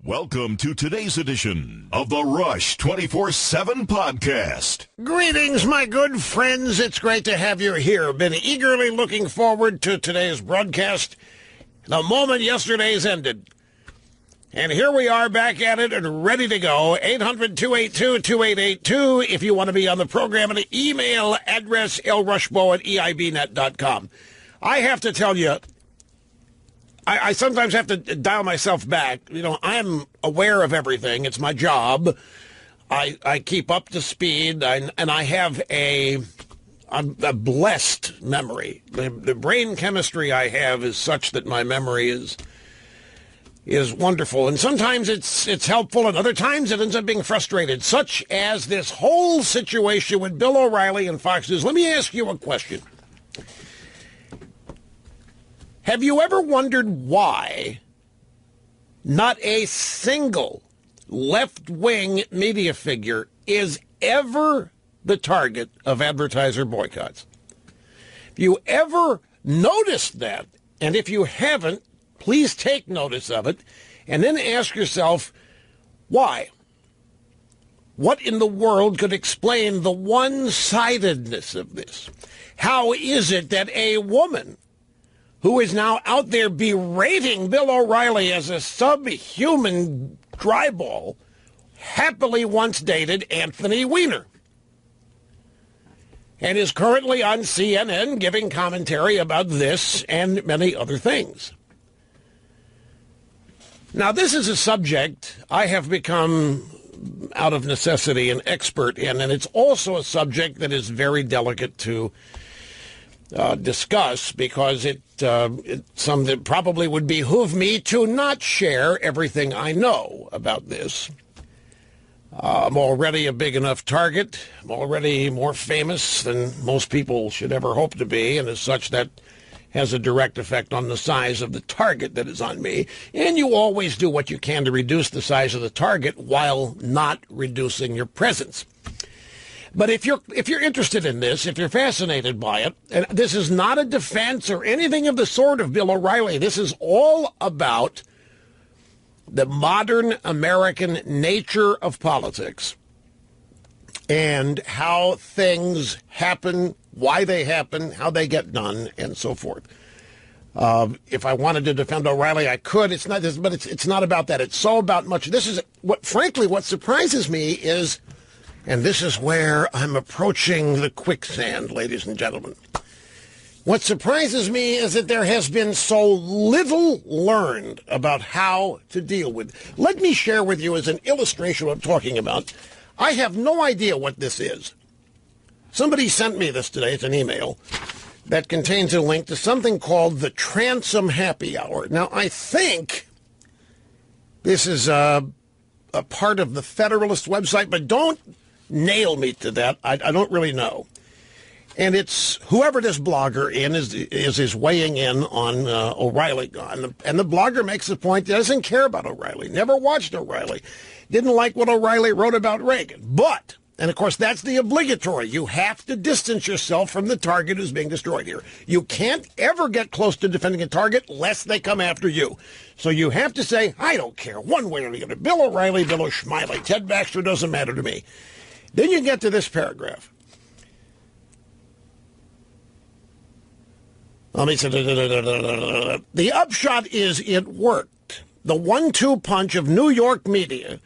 Welcome to today's edition of the Rush 24/7 podcast. Greetings, my good friends. It's great to have you here. Been eagerly looking forward to today's broadcast the moment yesterday's ended. And here we are back at it and ready to go. 800-282-2882 if you want to be on the program, and an email address lrushbo@eibnet.com. I have to tell you, I sometimes have to dial myself back. You know, I'm aware of everything. It's my job. I keep up to speed, and I have a blessed memory. The brain chemistry I have is such that my memory is wonderful. And sometimes it's helpful, and other times it ends up being frustrated, such as this whole situation with Bill O'Reilly and Fox News. Let me ask you a question. Have you ever wondered why not a single left-wing media figure is ever the target of advertiser boycotts? If you ever noticed that, and if you haven't, please take notice of it, and then ask yourself, why? What in the world could explain the one-sidedness of this? How is it that a woman who is now out there berating Bill O'Reilly as a subhuman dryball, happily once dated Anthony Weiner, and is currently on CNN giving commentary about this and many other things? Now, this is a subject I have become, out of necessity, an expert in, and it's also a subject that is very delicate to discuss, because it's something that probably would behoove me to not share everything I know about this. I'm already a big enough target. I'm already more famous than most people should ever hope to be, and as such, that has a direct effect on the size of the target that is on me. And you always do what you can to reduce the size of the target while not reducing your presence. But if you're interested in this, if you're fascinated by it, and this is not a defense or anything of the sort of Bill O'Reilly, this is all about the modern American nature of politics and how things happen, why they happen, how they get done, and so forth. If I wanted to defend O'Reilly, I could. It's not this, but it's not about that. It's so about much. This is what surprises me is. And this is where I'm approaching the quicksand, ladies and gentlemen. What surprises me is that there has been so little learned about how to deal with. Let me share with you as an illustration what I'm talking about. I have no idea what this is. Somebody sent me this today. It's an email that contains a link to something called the Transom Happy Hour. Now, I think this is a part of the Federalist website, but don't nail me to that. I don't really know. And it's whoever this blogger is weighing in on O'Reilly. And the blogger makes the point that doesn't care about O'Reilly, never watched O'Reilly, didn't like what O'Reilly wrote about Reagan. But, and of course that's the obligatory, you have to distance yourself from the target who's being destroyed here. You can't ever get close to defending a target lest they come after you. So you have to say, I don't care one way or the other. Bill O'Reilly, Bill O'Schmiley, Ted Baxter, doesn't matter to me. Then you get to this paragraph. Let me say, the upshot is it worked. The 1-2 punch of New York media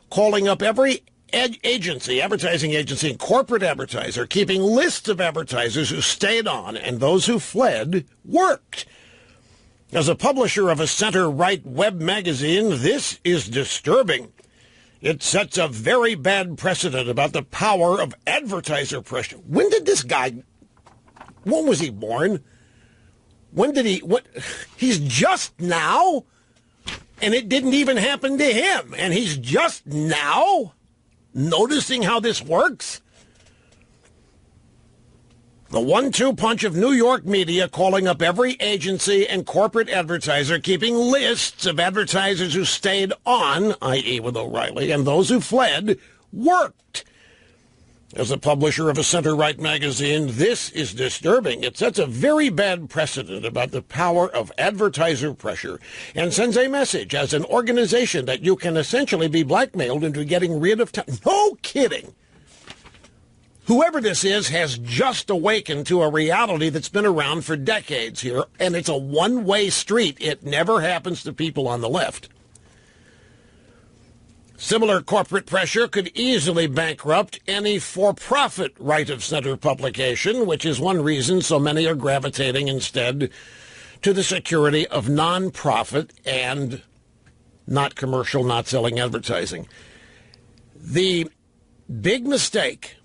calling up every agency, advertising agency, and corporate advertiser, keeping lists of advertisers who stayed on and those who fled, worked. As a publisher of a center-right web magazine, this is disturbing. It sets a very bad precedent about the power of advertiser pressure. When did this guy, when was he born? When did he's just now, and it didn't even happen to him, and he's just now noticing how this works? The 1-2 punch of New York media calling up every agency and corporate advertiser, keeping lists of advertisers who stayed on, i.e. with O'Reilly, and those who fled, worked. As a publisher of a center-right magazine, this is disturbing. It sets a very bad precedent about the power of advertiser pressure and sends a message as an organization that you can essentially be blackmailed into getting rid of time. No kidding. Whoever this is has just awakened to a reality that's been around for decades here, and it's a one-way street. It never happens to people on the left. Similar corporate pressure could easily bankrupt any for-profit right-of-center publication, which is one reason so many are gravitating instead to the security of non-profit and not commercial, not selling advertising. The big mistake,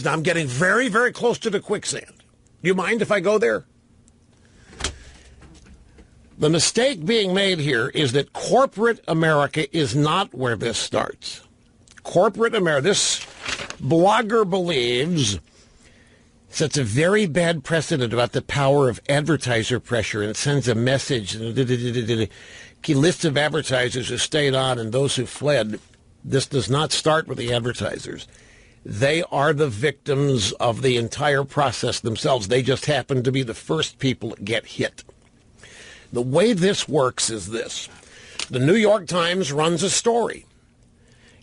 I'm getting very, very close to the quicksand. Do you mind if I go there? The mistake being made here is that corporate America is not where this starts. Corporate America, this blogger believes, sets a very bad precedent about the power of advertiser pressure and sends a message. Key list of advertisers who stayed on and those who fled. This does not start with the advertisers. They are the victims of the entire process themselves. They just happen to be the first people that get hit. The way this works is this. The New York Times runs a story,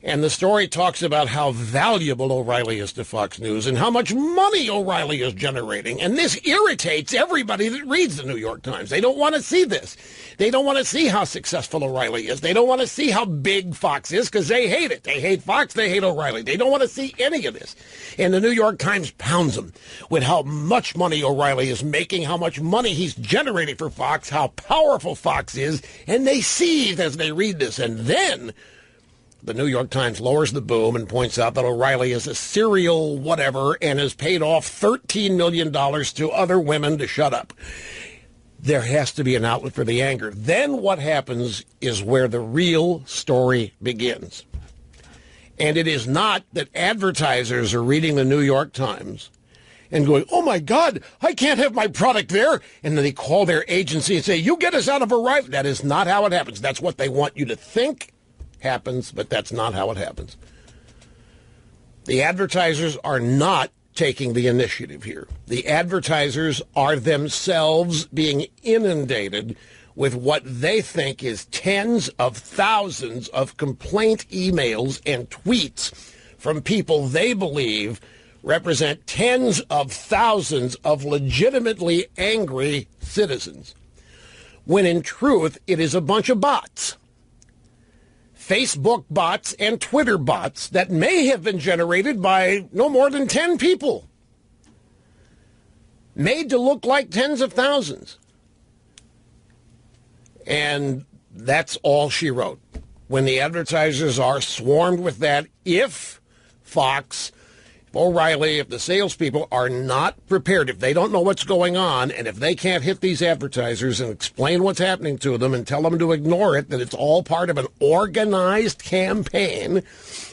and the story talks about how valuable O'Reilly is to Fox News and how much money O'Reilly is generating. And this irritates everybody that reads the New York Times. They don't want to see this. They don't want to see how successful O'Reilly is. They don't want to see how big Fox is because they hate it. They hate Fox. They hate O'Reilly. They don't want to see any of this. And the New York Times pounds them with how much money O'Reilly is making, how much money he's generating for Fox, how powerful Fox is. And they seethe as they read this. And then the New York Times lowers the boom and points out that O'Reilly is a serial whatever and has paid off $13 million to other women to shut up. There has to be an outlet for the anger. Then what happens is where the real story begins. And it is not that advertisers are reading the New York Times and going, oh, my God, I can't have my product there. And then they call their agency and say, you get us out of O'Reilly. That is not how it happens. That's what they want you to think happens, but that's not how it happens. The advertisers are not taking the initiative here. The advertisers are themselves being inundated with what they think is tens of thousands of complaint emails and tweets from people they believe represent tens of thousands of legitimately angry citizens, when in truth it is a bunch of bots. Facebook bots and Twitter bots that may have been generated by no more than 10 people, made to look like tens of thousands. And that's all she wrote. When the advertisers are swarmed with that, if Fox, O'Reilly, if the salespeople are not prepared, if they don't know what's going on, and if they can't hit these advertisers and explain what's happening to them and tell them to ignore it, that it's all part of an organized campaign,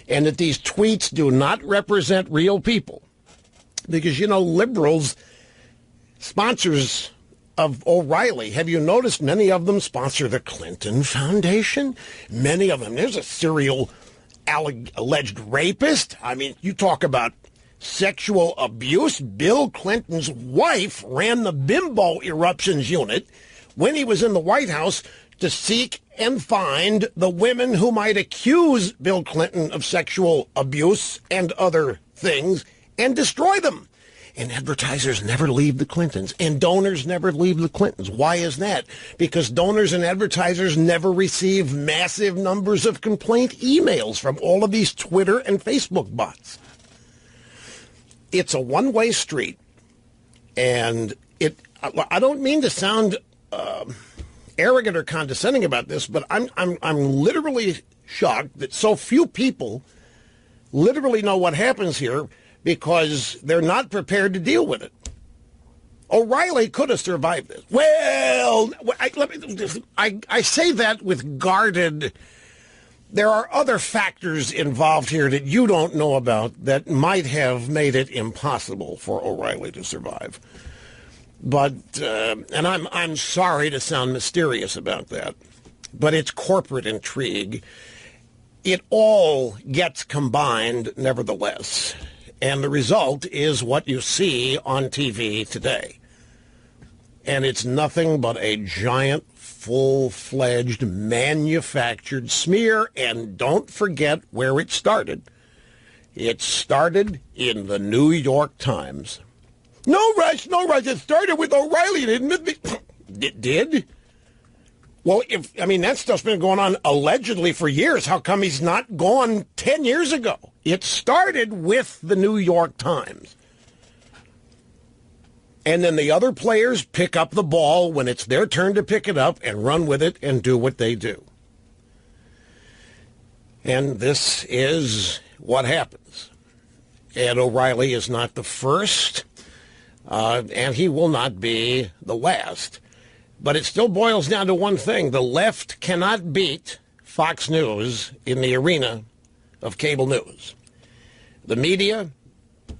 and that these tweets do not represent real people. Because, you know, liberals, sponsors of O'Reilly, have you noticed many of them sponsor the Clinton Foundation? Many of them. There's a serial alleged rapist. I mean, you talk about sexual abuse. Bill Clinton's wife ran the Limbaugh eruptions unit when he was in the White House to seek and find the women who might accuse Bill Clinton of sexual abuse and other things and destroy them. And advertisers never leave the Clintons, and donors never leave the Clintons. Why is that? Because donors and advertisers never receive massive numbers of complaint emails from all of these Twitter and Facebook bots. It's a one-way street, and I don't mean to sound arrogant or condescending about this, but I'm literally shocked that so few people literally know what happens here, because they're not prepared to deal with it. O'Reilly could have survived this. Well, I say that with guarded. There are other factors involved here that you don't know about that might have made it impossible for O'Reilly to survive. But, and I'm sorry to sound mysterious about that, but it's corporate intrigue. It all gets combined, nevertheless. And the result is what you see on TV today. And it's nothing but a giant, full-fledged, manufactured smear. And don't forget where it started. It started in the New York Times. No, Rush. It started with O'Reilly. It did? Well, that stuff's been going on allegedly for years. How come he's not gone 10 years ago? It started with the New York Times. And then the other players pick up the ball when it's their turn to pick it up and run with it and do what they do. And this is what happens. Ed O'Reilly is not the first, and he will not be the last. But it still boils down to one thing. The left cannot beat Fox News in the arena of cable news. The media,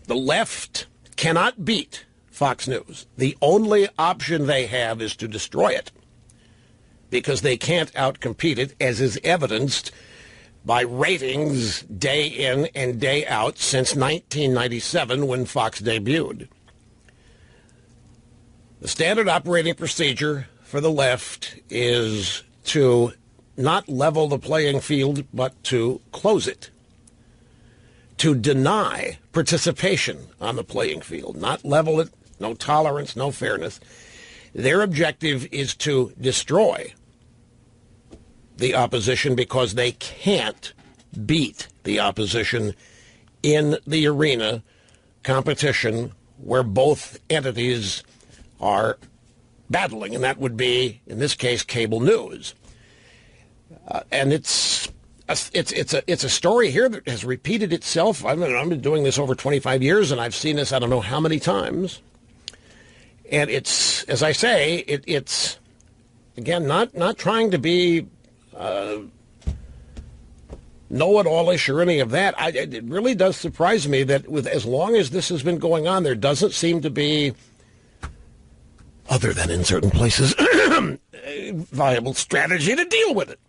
the left, cannot beat Fox News. The only option they have is to destroy it because they can't outcompete it, as is evidenced by ratings day in and day out since 1997 when Fox debuted. The standard operating procedure for the left is to not level the playing field, but to close it, to deny participation on the playing field, not level it, no tolerance, no fairness. Their objective is to destroy the opposition because they can't beat the opposition in the arena competition where both entities are battling, and that would be, in this case, cable news. And it's a story here that has repeated itself. I've been doing this over 25 years, and I've seen this I don't know how many times. And it's, as I say, it's again not trying to be know-it-all-ish or any of that. It really does surprise me that with as long as this has been going on, there doesn't seem to be, other than in certain places, a viable strategy to deal with it.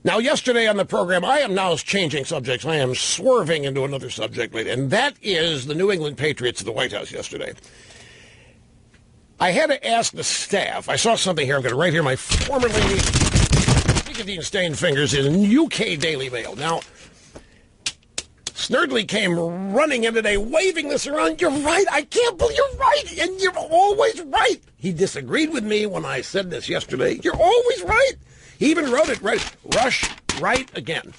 Now, yesterday on the program, I am now changing subjects. I am swerving into another subject, and that is the New England Patriots at the White House yesterday. I had to ask the staff. I saw something here. I'm going to write here my formerly nicotine-stained fingers in UK Daily Mail. Now, Snerdley came running in today, waving this around. You're right. I can't believe you're right, and you're always right. He disagreed with me when I said this yesterday. You're always right. He even wrote it right. Rush, right again.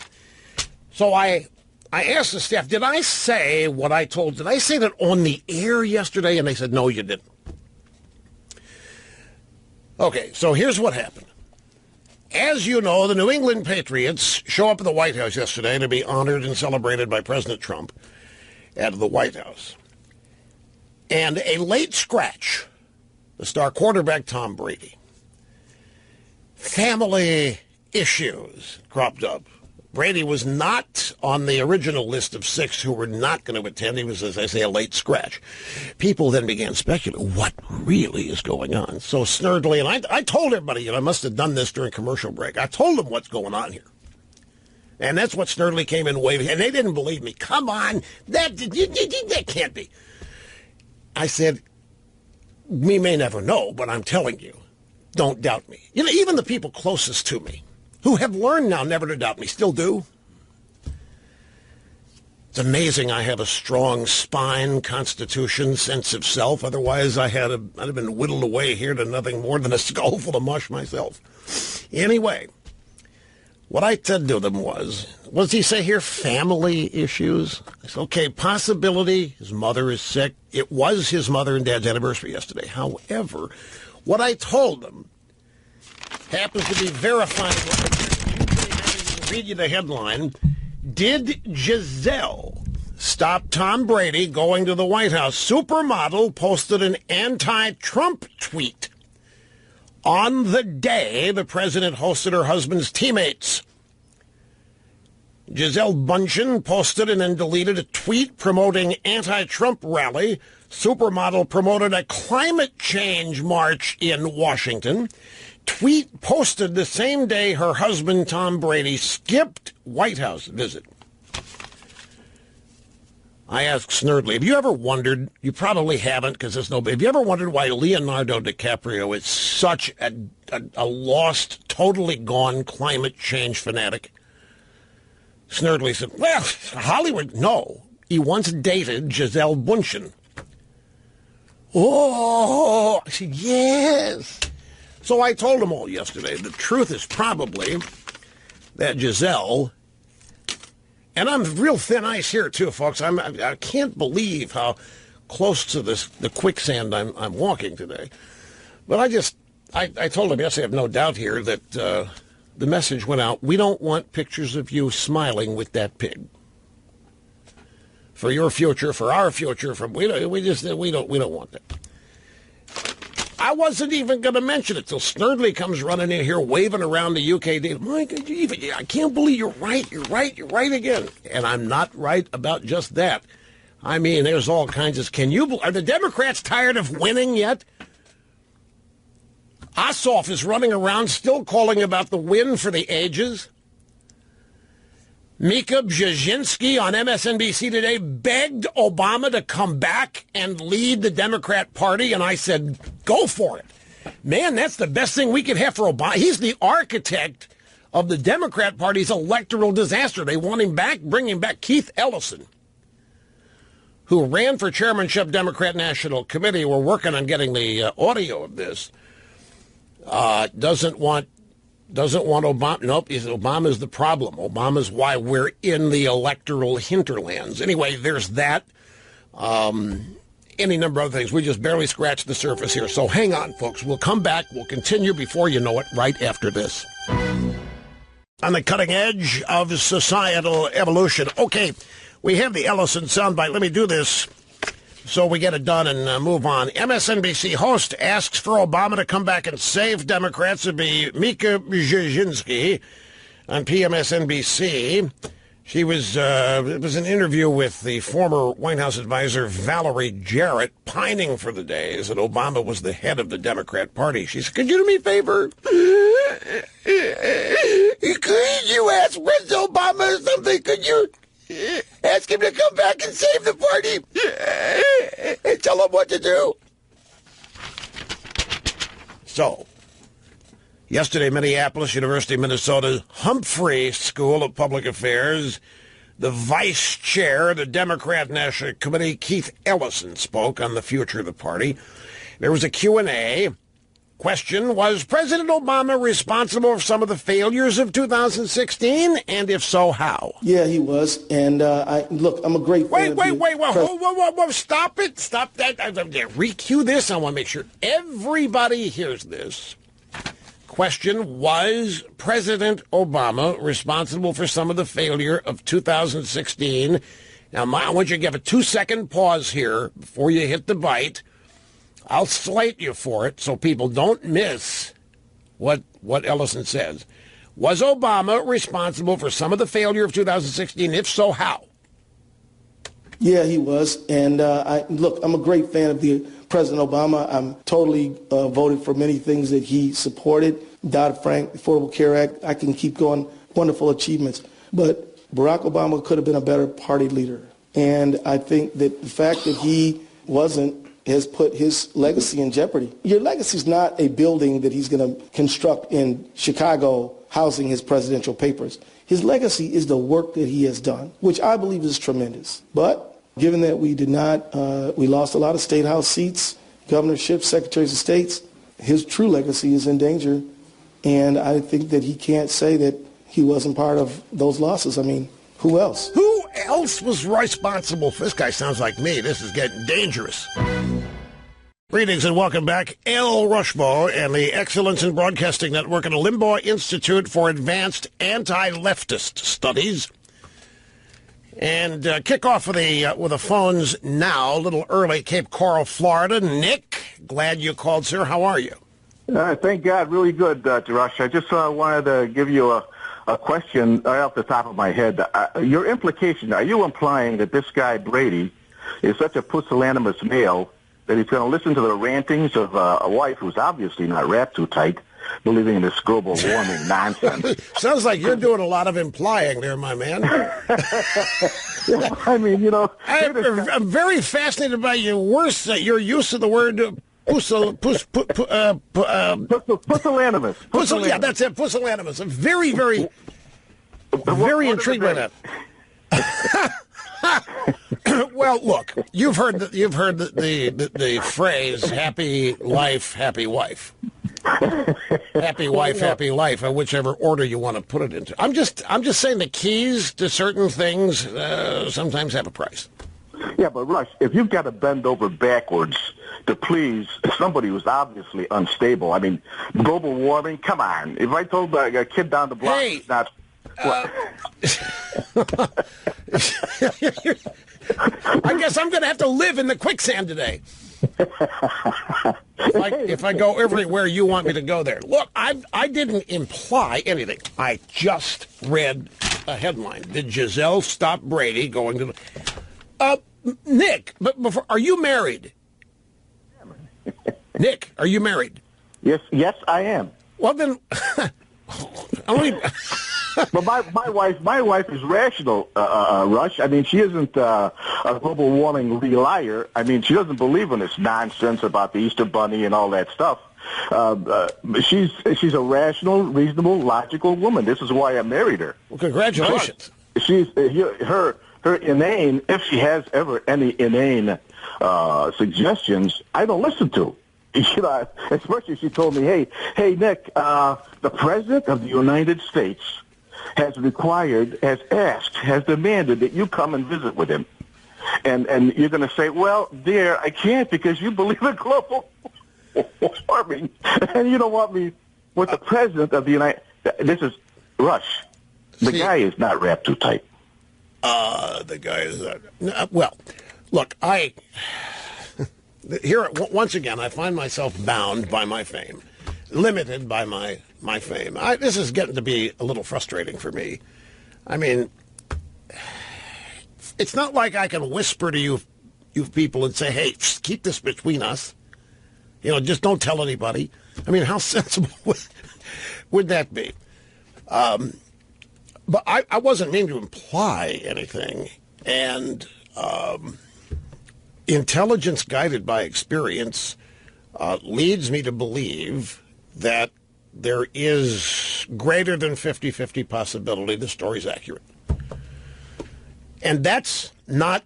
So I asked the staff, did I say what I told? Did I say that on the air yesterday? And they said, no, you didn't. Okay, so here's what happened. As you know, the New England Patriots show up at the White House yesterday to be honored and celebrated by President Trump at the White House. And a late scratch, the star quarterback Tom Brady. Family issues cropped up. Brady was not on the original list of 6 who were not going to attend. He was, as I say, a late scratch. People then began speculating what really is going on. So Snerdley, and I told everybody, and I must have done this during commercial break, I told them what's going on here. And that's what Snerdley came in waving, and they didn't believe me. Come on, that can't be. I said, we may never know, but I'm telling you, don't doubt me. You know, even the people closest to me, who have learned now never to doubt me, still do. It's amazing I have a strong spine, constitution, sense of self. Otherwise, I'd have been whittled away here to nothing more than a skull full of mush myself. Anyway, what I said to them was, what does he say here? Family issues? I said, okay, possibility. His mother is sick. It was his mother and dad's anniversary yesterday. However, what I told them happens to be verified. Read you the headline. Did Giselle stop Tom Brady going to the White House? Supermodel posted an anti-Trump tweet on the day the president hosted her husband's teammates. Giselle Bundchen posted and then deleted a tweet promoting anti-Trump rally. Supermodel promoted a climate change march in Washington. tweet posted the same day her husband, Tom Brady, skipped White House visit. I asked Snerdley, have you ever wondered, you probably haven't because there's no, have you ever wondered why Leonardo DiCaprio is such a lost, totally gone climate change fanatic? Snerdley said, well, Hollywood, no. He once dated Gisele Bündchen. Oh, I said, yes. So I told them all yesterday, the truth is probably that Gisele, and I'm real thin ice here too, folks. I can't believe how close to the quicksand I'm walking today. But I told him yesterday, I have no doubt here that the message went out. We don't want pictures of you smiling with that pig. For your future, for our future, we don't want that. I wasn't even going to mention it till Snerdley comes running in here waving around the UK deal. Mike, I can't believe you're right again. And I'm not right about just that. I mean, there's all kinds of... Are the Democrats tired of winning yet? Ossoff is running around still calling about the win for the ages. Mika Brzezinski on MSNBC today begged Obama to come back and lead the Democrat Party, and I said, go for it. Man, that's the best thing we could have for Obama. He's the architect of the Democrat Party's electoral disaster. They want him back, bring him back. Keith Ellison, who ran for chairmanship Democrat National Committee, we're working on getting the audio of this, doesn't want Obama. Nope, he said Obama's the problem. Obama's why we're in the electoral hinterlands. Anyway, there's that. Any number of other things. We just barely scratched the surface here. So hang on, folks. We'll come back. We'll continue before you know it right after this. On the cutting edge of societal evolution. Okay, we have the Ellison soundbite. Let me do this so we get it done and move on. MSNBC host asks for Obama to come back and save Democrats. It'd be Mika Brzezinski on PMSNBC. She was, it was an interview with the former White House advisor Valerie Jarrett, pining for the days that Obama was the head of the Democrat Party. She said, could you do me a favor? Could you ask President Obama or something? Could you ask him to come back and save the party and tell him what to do? So, yesterday, Minneapolis, University of Minnesota, Humphrey School of Public Affairs, the vice chair of the Democrat National Committee, Keith Ellison, spoke on the future of the party. There was a Q&A. Question, was President Obama responsible for some of the failures of 2016? And if so, how? Yeah, he was. And look, I'm a great fan. Whoa, stop it. Stop that. Recue this. I want to make sure everybody hears this. Question, was President Obama responsible for some of the failure of 2016? Now, I want you to give a 2-second pause here before you hit the bite. I'll slate you for it so people don't miss what Ellison says. Was Obama responsible for some of the failure of 2016? If so, how? Yeah, he was. And look, I'm a great fan of President Obama. I'm totally voted for many things that he supported. Dodd-Frank, Affordable Care Act, I can keep going. Wonderful achievements. But Barack Obama could have been a better party leader. And I think that the fact that he wasn't has put his legacy in jeopardy. Your legacy is not a building that he's going to construct in Chicago housing his presidential papers. His legacy is the work that he has done, which I believe is tremendous. But given that we did not, we lost a lot of state house seats, governorships, secretaries of states, his true legacy is in danger. And I think that he can't say that he wasn't part of those losses. I mean, who else? Who else was responsible for this? Guy sounds like me. This is getting dangerous. Greetings and welcome back. Al Rushbaugh and the Excellence in Broadcasting Network and the Limbaugh Institute for Advanced Anti-Leftist Studies. And kick off with the phones now, a little early, Cape Coral, Florida. Nick, glad you called, sir. How are you? Thank God, really good, Rush. I just wanted to give you a question right off the top of my head. Your implication, are you implying that this guy Brady is such a pusillanimous male that he's going to listen to the rantings of a wife who's obviously not wrapped too tight believing in this global warming nonsense. Sounds like you're doing a lot of implying there, my man. I mean, you know, I'm very fascinated by your use of the word pusillanimous. Yeah, that's it, pusillanimous. I'm very, very, very intrigued by that. Well, look, you've heard the phrase "happy life, happy wife." Happy wife, happy life, or whichever order you want to put it into. I'm just saying the keys to certain things sometimes have a price. Yeah, but Rush, if you've got to bend over backwards to please somebody who's obviously unstable, I mean, global warming, come on. If I told a kid down the block, hey, it's not... I guess I'm going to have to live in the quicksand today. If I go everywhere you want me to go there. Look, I didn't imply anything. I just read a headline. Did Giselle stop Brady going to the... Nick, but before, are you married? Nick, are you married? Yes, I am. Well, then... But my wife is rational, Rush. I mean, she isn't a global warming relier. I mean, she doesn't believe in this nonsense about the Easter Bunny and all that stuff. She's a rational, reasonable, logical woman. This is why I married her. Well, congratulations. Plus, she's her inane, if she has ever any inane suggestions, I don't listen to. You know, especially she told me, hey, Nick, the President of the United States has demanded that you come and visit with him. And you're going to say, well, dear, I can't because you believe in global warming. And you don't want me with the President of the United States. This is Rush. The guy is not wrapped too tight. The guy is not. Well, look, here, once again, I find myself bound by my fame, limited by my fame. This is getting to be a little frustrating for me. I mean, it's not like I can whisper to you people and say, hey, keep this between us. You know, just don't tell anybody. I mean, how sensible would that be? But I wasn't meaning to imply anything. And... intelligence guided by experience leads me to believe that there is greater than 50-50 possibility the story's accurate. And that's not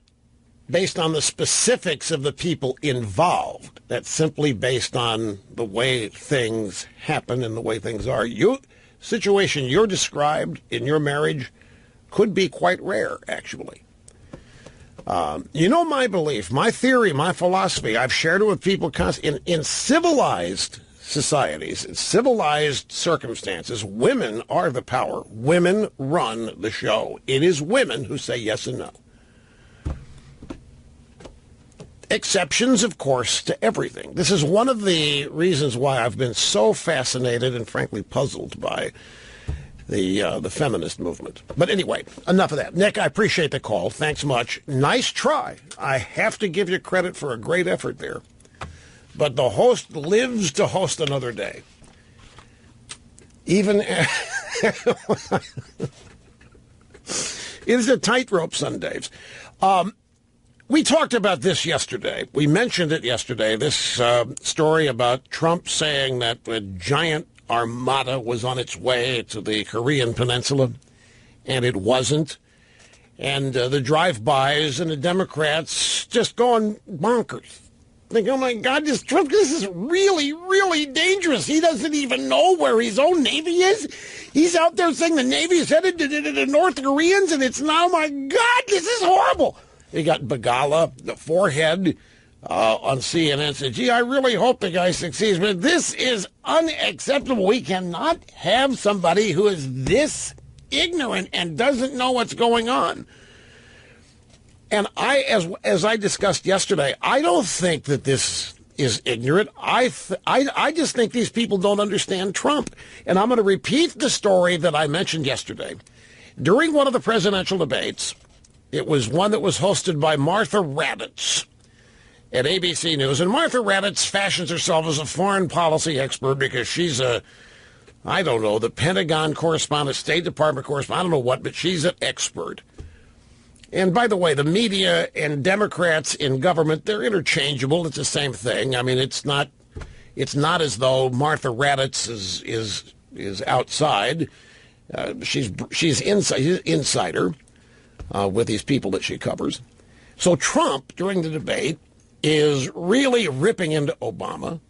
based on the specifics of the people involved. That's simply based on the way things happen and the way things are. Situation you're described in your marriage could be quite rare, actually. You know my belief, my theory, my philosophy, I've shared it with people constantly. In civilized societies, in civilized circumstances, women are the power. Women run the show. It is women who say yes and no. Exceptions, of course, to everything. This is one of the reasons why I've been so fascinated and frankly puzzled by the feminist movement. But anyway, enough of that. Nick, I appreciate the call. Thanks much. Nice try. I have to give you credit for a great effort there. But the host lives to host another day. Even... It is a tightrope some days. We talked about this yesterday. We mentioned it yesterday, this story about Trump saying that a giant armada was on its way to the Korean Peninsula, and it wasn't. And the drive-bys and the Democrats just going bonkers. Think, oh, my God, this Trump, this is really, really dangerous. He doesn't even know where his own Navy is. He's out there saying the Navy is headed to the North Koreans, and it's now, my God, this is horrible. You got Begala, the forehead, on CNN, said, gee, I really hope the guy succeeds, but this is unacceptable. We cannot have somebody who is this ignorant and doesn't know what's going on. And as I discussed yesterday, I don't think that this is ignorant. I just think these people don't understand Trump. And I'm going to repeat the story that I mentioned yesterday. During one of the presidential debates, it was one that was hosted by Martha Raddatz at ABC News. And Martha Raddatz fashions herself as a foreign policy expert because she's a I don't know, the Pentagon correspondent, State Department correspondent, I don't know what, but she's an expert. And by the way, the media and Democrats in government, they're interchangeable. It's the same thing. I mean, it's not as though Martha Raddatz is outside. She's insider with these people that she covers. So Trump, during the debate, is really ripping into Obama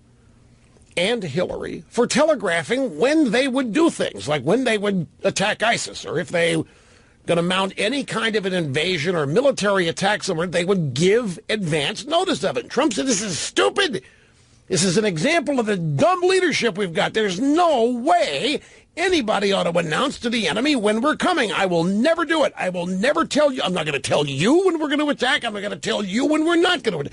and Hillary for telegraphing when they would do things, like when they would attack ISIS, or if they were going to mount any kind of an invasion or military attack somewhere, they would give advance notice of it. Trump said, this is stupid. This is an example of the dumb leadership we've got. There's no way anybody ought to announce to the enemy when we're coming. I will never do it. I will never tell you. I'm not going to tell you when we're going to attack. I'm not going to tell you when we're not going to.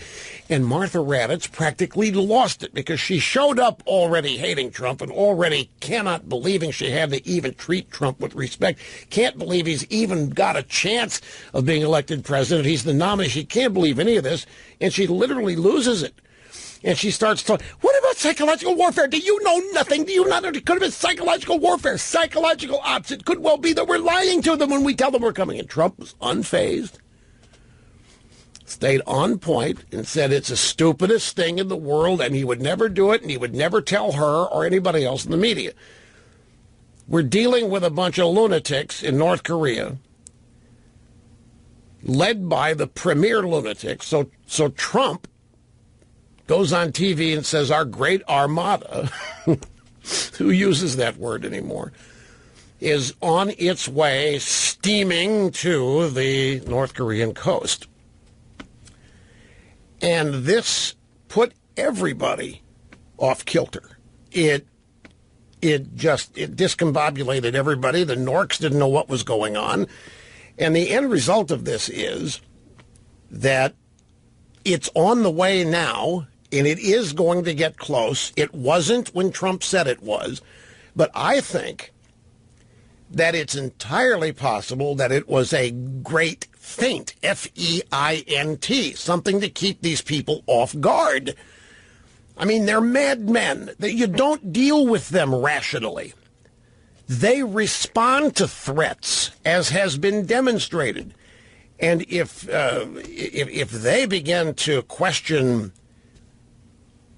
And Martha Raddatz practically lost it because she showed up already hating Trump and already cannot believing she had to even treat Trump with respect. Can't believe he's even got a chance of being elected president. He's the nominee. She can't believe any of this. And she literally loses it. And she starts talking, what about psychological warfare? Do you know nothing? Do you not know? It could have been psychological warfare, psychological ops. It could well be that we're lying to them when we tell them we're coming. And Trump was unfazed, stayed on point, and said it's the stupidest thing in the world, and he would never do it, and he would never tell her or anybody else in the media. We're dealing with a bunch of lunatics in North Korea, led by the premier lunatic. So Trump goes on TV and says our great armada, who uses that word anymore, is on its way steaming to the North Korean coast. And this put everybody off kilter. It discombobulated everybody. The Norks didn't know what was going on. And the end result of this is that it's on the way now, and it is going to get close. It wasn't when Trump said it was. But I think that it's entirely possible that it was a great feint, F-E-I-N-T, something to keep these people off guard. I mean, they're madmen. You don't deal with them rationally. They respond to threats, as has been demonstrated. And if they begin to question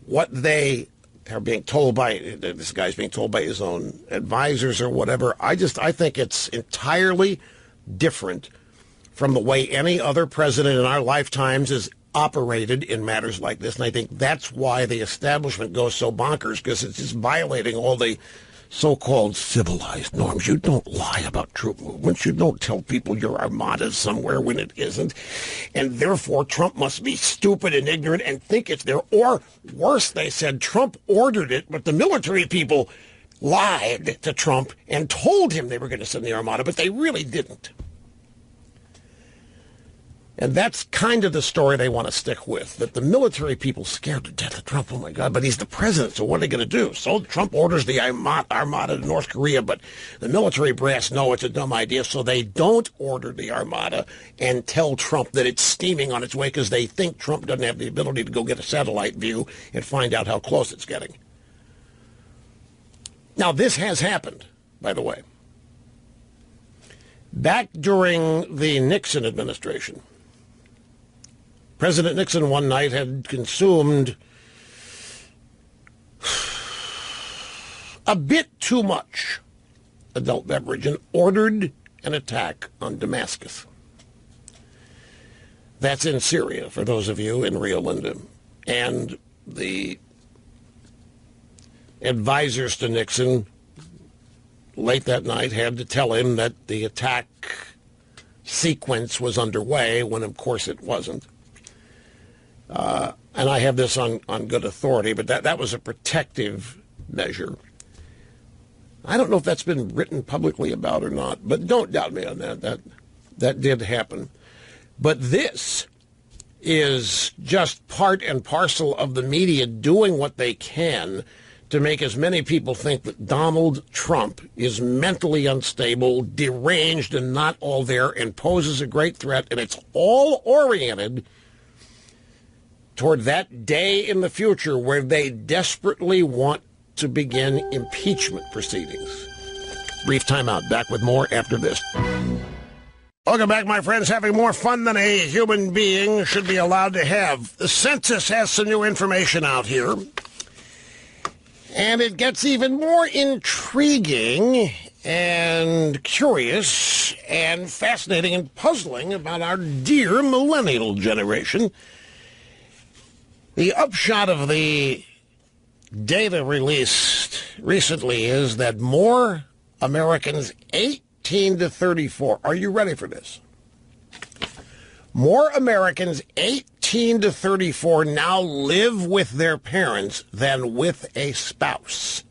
what they are being told by, this guy's being told by his own advisors or whatever, I think it's entirely different from the way any other president in our lifetimes has operated in matters like this. And I think that's why the establishment goes so bonkers, because it's just violating all the so-called civilized norms. You don't lie about troop movements. You don't tell people your armada's somewhere when it isn't. And therefore, Trump must be stupid and ignorant and think it's there. Or worse, they said Trump ordered it, but the military people lied to Trump and told him they were going to send the armada, but they really didn't. And that's kind of the story they want to stick with, that the military people scared to death of Trump. Oh, my God, but he's the president, so what are they going to do? So Trump orders the armada to North Korea, but the military brass know it's a dumb idea, so they don't order the armada and tell Trump that it's steaming on its way because they think Trump doesn't have the ability to go get a satellite view and find out how close it's getting. Now, this has happened, by the way. Back during the Nixon administration, President Nixon one night had consumed a bit too much adult beverage and ordered an attack on Damascus. That's in Syria, for those of you in Rio Linda. And the advisors to Nixon late that night had to tell him that the attack sequence was underway when, of course, it wasn't. And I have this on good authority, but that was a protective measure. I don't know if that's been written publicly about or not, but don't doubt me on that. That did happen. But this is just part and parcel of the media doing what they can to make as many people think that Donald Trump is mentally unstable, deranged, and not all there, and poses a great threat. And it's all oriented toward that day in the future where they desperately want to begin impeachment proceedings. Brief timeout. Back with more after this. Welcome back, my friends. Having more fun than a human being should be allowed to have. The census has some new information out here. And it gets even more intriguing and curious and fascinating and puzzling about our dear millennial generation. The upshot of the data released recently is that more Americans 18 to 34, are you ready for this? More Americans 18 to 34 now live with their parents than with a spouse.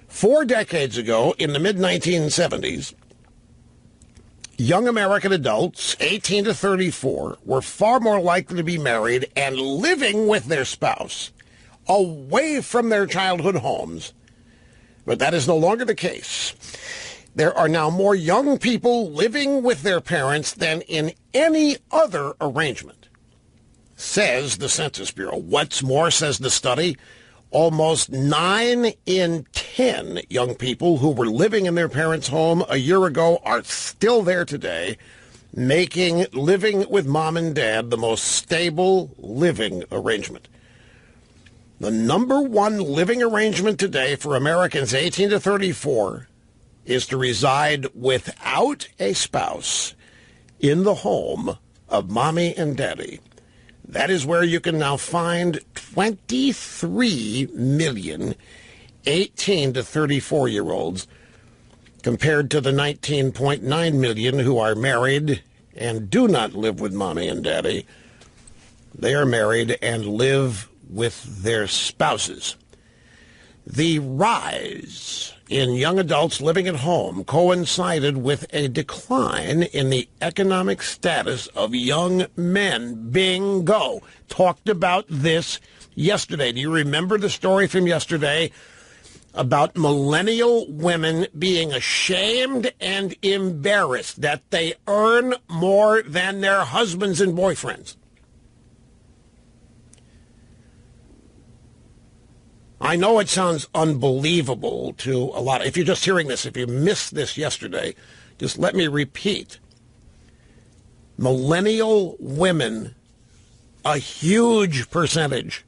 4 decades ago, in the mid-1970s, young American adults, 18 to 34, were far more likely to be married and living with their spouse away from their childhood homes. But that is no longer the case. There are now more young people living with their parents than in any other arrangement, says the Census Bureau. What's more, says the study, almost 9 in 10 young people who were living in their parents' home a year ago are still there today, making living with mom and dad the most stable living arrangement. The number one living arrangement today for Americans 18 to 34 is to reside without a spouse in the home of mommy and daddy. That is where you can now find 23 million 18 to 34-year-olds compared to the 19.9 million who are married and do not live with mommy and daddy. They are married and live with their spouses. The rise in young adults living at home coincided with a decline in the economic status of young men. Bingo. Talked about this yesterday. Do you remember the story from yesterday about millennial women being ashamed and embarrassed that they earn more than their husbands and boyfriends? I know it sounds unbelievable to a lot. If you're just hearing this, if you missed this yesterday, just let me repeat. Millennial women, a huge percentage,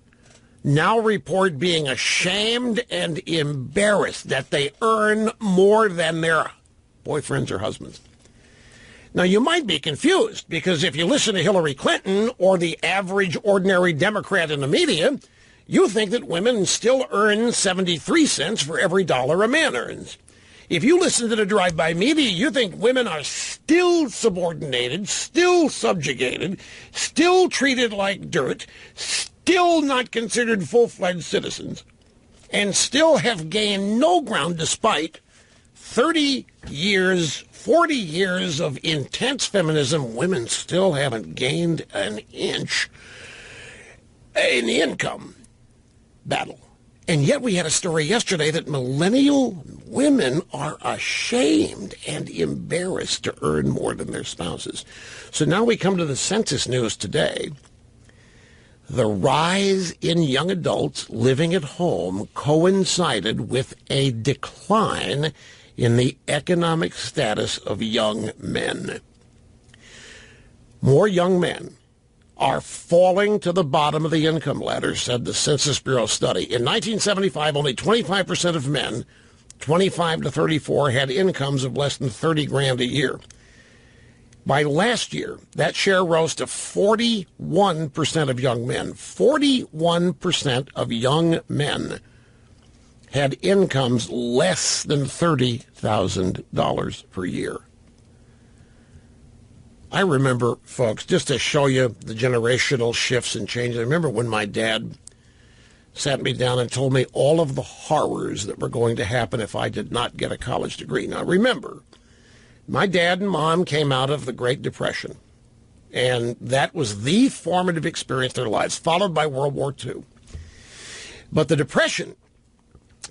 now report being ashamed and embarrassed that they earn more than their boyfriends or husbands. Now, you might be confused, because if you listen to Hillary Clinton or the average ordinary Democrat in the media, you think that women still earn 73 cents for every dollar a man earns. If you listen to the drive-by media, you think women are still subordinated, still subjugated, still treated like dirt, still not considered full-fledged citizens, and still have gained no ground despite 30 years, 40 years of intense feminism. Women still haven't gained an inch in income battle. And yet we had a story yesterday that millennial women are ashamed and embarrassed to earn more than their spouses. So now we come to the census news today. The rise in young adults living at home coincided with a decline in the economic status of young men. More young men are falling to the bottom of the income ladder, said the Census Bureau study. In 1975, only 25% of men, 25 to 34, had incomes of less than 30 grand a year. By last year, that share rose to 41% of young men. 41% of young men had incomes less than $30,000 per year. I remember, folks, just to show you the generational shifts and changes, I remember when my dad sat me down and told me all of the horrors that were going to happen if I did not get a college degree. Now, remember, my dad and mom came out of the Great Depression, and that was the formative experience of their lives, followed by World War II. But the Depression,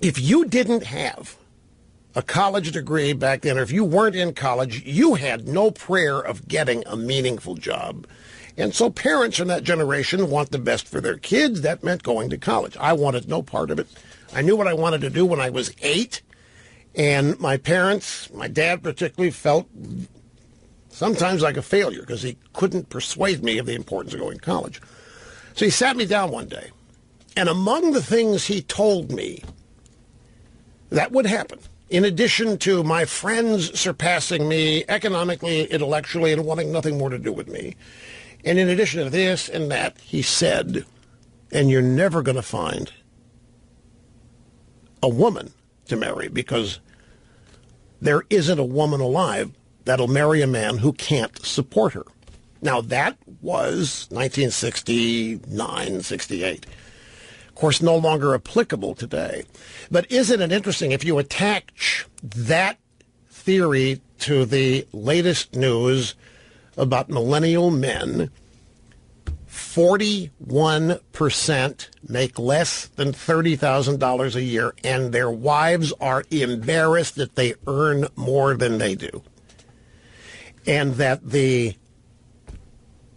if you didn't have a college degree back then, or if you weren't in college, you had no prayer of getting a meaningful job. And so parents in that generation want the best for their kids. That meant going to college. I wanted no part of it. I knew what I wanted to do when I was 8. And my parents, my dad particularly, felt sometimes like a failure because he couldn't persuade me of the importance of going to college. So he sat me down one day. And among the things he told me that would happen, in addition to my friends surpassing me economically, intellectually, and wanting nothing more to do with me, and in addition to this and that, he said, and you're never going to find a woman to marry because there isn't a woman alive that'll marry a man who can't support her. Now, that was 1969, 68. Of course, no longer applicable today. But isn't it interesting if you attach that theory to the latest news about millennial men, 41% make less than $30,000 a year, and their wives are embarrassed that they earn more than they do. And that the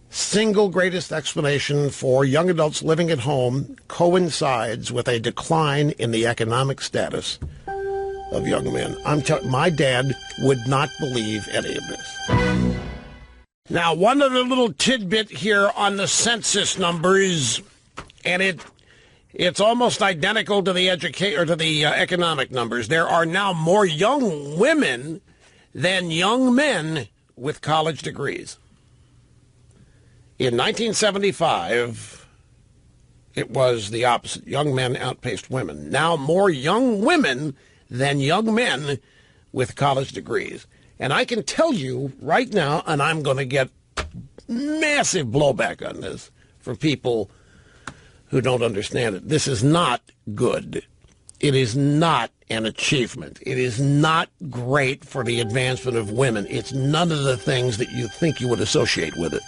single greatest explanation for young adults living at home coincides with a decline in the economic status of young men. My dad would not believe any of this. Now, one other little tidbit here on the census numbers, and it's almost identical to the economic numbers. There are now more young women than young men with college degrees. In 1975, it was the opposite. Young men outpaced women. Now more young women than young men with college degrees. And I can tell you right now, and I'm going to get massive blowback on this from people who don't understand it, this is not good. It is not an achievement. It is not great for the advancement of women. It's none of the things that you think you would associate with it.